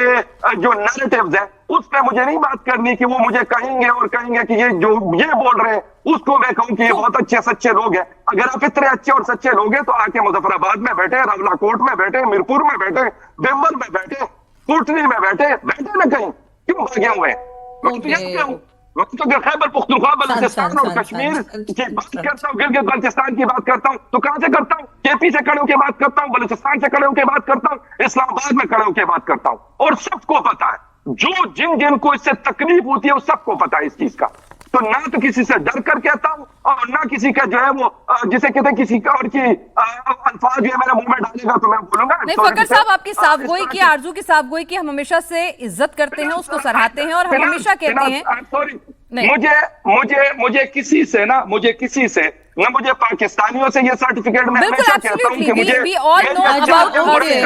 जो नैरेटिव्स हैं उस पे मुझे नहीं बात करनी कि वो मुझे कहेंगे और कहेंगे कि ये जो ये बोल रहे हैं उसको मैं कहूं कि ये बहुत अच्छे सच्चे लोग हैं। अगर आप इतने अच्छे और सच्चे लोग हैं तो आके मुजफ्फराबाद में बैठे, रावलाकोट में बैठे, मीरपुर में बैठे, बेम्बल में बैठे, कोटली में बैठे ना कहीं, क्यों भागे हुए हैं? तो खैबर पुख्तनख्वा, बलूचिस्तान और कश्मीर की बात करता हूँ, गिलगित बल्तिस्तान की बात करता हूँ तो कहां से करता हूँ? केपी से खड़े होकर बात करता हूँ, बलूचिस्तान से खड़े होकर बात करता हूँ, इस्लामाबाद में खड़े होकर बात करता हूँ, और सबको पता है, जो जिनको इससे तकलीफ होती है वो सबको पता है इस चीज का। तो ना तो किसी से डर कर कहता हूँ और ना किसी का जो है वो जिसे कहते हैं किसी का और की अल्फाज जो है मेरे मुंह में डालेगा तो मैं बोलूंगा। नहीं फकर साहब, आपकी साफगोई की, आरजू की साफगोई की हम हमेशा से इज्जत करते हैं, उसको सराहते हैं, और हम हमेशा कहते हैं सॉरी, मुझे किसी से ना मुझे पाकिस्तानियों से ये सर्टिफिकेट मैं हमेशा कहता हूं कि मुझे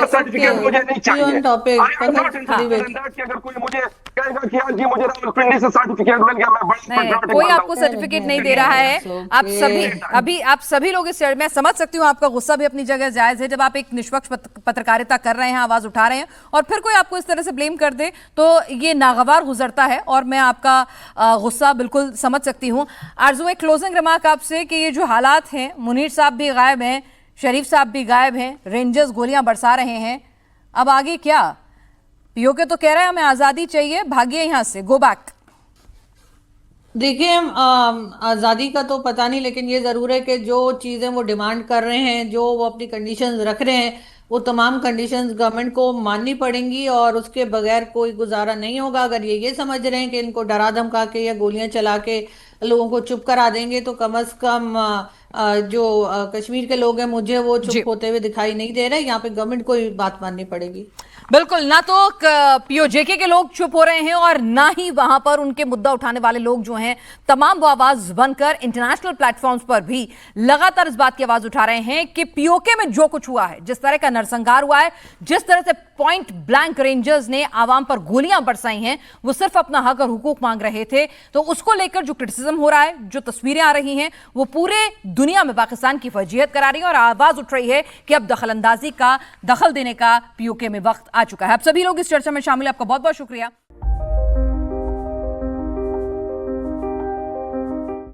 सर्टिफिकेट मुझे नहीं चाहिए। अगर कोई मुझे कहेगा कि आज जी मुझे रावलपिंडी से सर्टिफिकेट मिल गया, मैं बड़ा नहीं, कोई आपको सर्टिफिकेट नहीं दे रहा है। आप सभी लोग इस मैं समझ सकती हूँ आपका गुस्सा भी अपनी जगह जायज है, जब आप एक निष्पक्ष पत्रकारिता कर रहे हैं, आवाज उठा रहे हैं और फिर कोई आपको इस तरह से ब्लेम कर दे तो ये नागवार गुजरता है और मैं आपका गुस्सा बिल्कुल समझ सकती हूँ। आरजू, एक क्लोजिंग रिमार्क आपसे कि ये जो हालात हैं, मुनीर साहब भी गायब हैं, शरीफ साहब भी गायब हैं, रेंजर्स गोलियां बरसा रहे हैं, अब आगे क्या? पीओके तो कह रहा है हमें आजादी चाहिए, भागिए यहां से, गो बैक। देखिए, आज़ादी का तो पता नहीं, लेकिन ये ज़रूर है कि जो चीज़ें वो डिमांड कर रहे हैं, जो वो अपनी कंडीशंस रख रहे हैं, वो तमाम कंडीशंस गवर्नमेंट को माननी पड़ेंगी और उसके बगैर कोई गुजारा नहीं होगा। अगर ये समझ रहे हैं कि इनको डरा धमका के या गोलियां चला के लोगों को चुप करा देंगे, तो कम से कम जो कश्मीर के लोग हैं, मुझे वो चुप होते हुए दिखाई नहीं दे रहे। यहाँ पे गवर्नमेंट को ही बात माननी पड़ेगी। बिल्कुल, ना तो पीओजेके के लोग चुप हो रहे हैं और ना ही वहां पर उनके मुद्दा उठाने वाले लोग जो हैं, तमाम वो आवाज बनकर इंटरनेशनल प्लेटफॉर्म्स पर भी लगातार इस बात की आवाज उठा रहे हैं कि पीओके में जो कुछ हुआ है, जिस तरह का नरसंहार हुआ है, जिस तरह से पॉइंट ब्लैंक रेंजर्स ने आवाम पर गोलियां बरसाई हैं, वो सिर्फ अपना हक और हुकूक मांग रहे थे। तो उसको लेकर जो क्रिटिसिज्म हो रहा है, जो तस्वीरें आ रही हैं, वो पूरे दुनिया में पाकिस्तान की फजीहत करा रही है और आवाज उठ रही है कि अब दखल अंदाजी का, दखल देने का पीओके में वक्त आ चुका है। आप सभी लोग इस चर्चा में शामिल हैं, आपका बहुत बहुत शुक्रिया।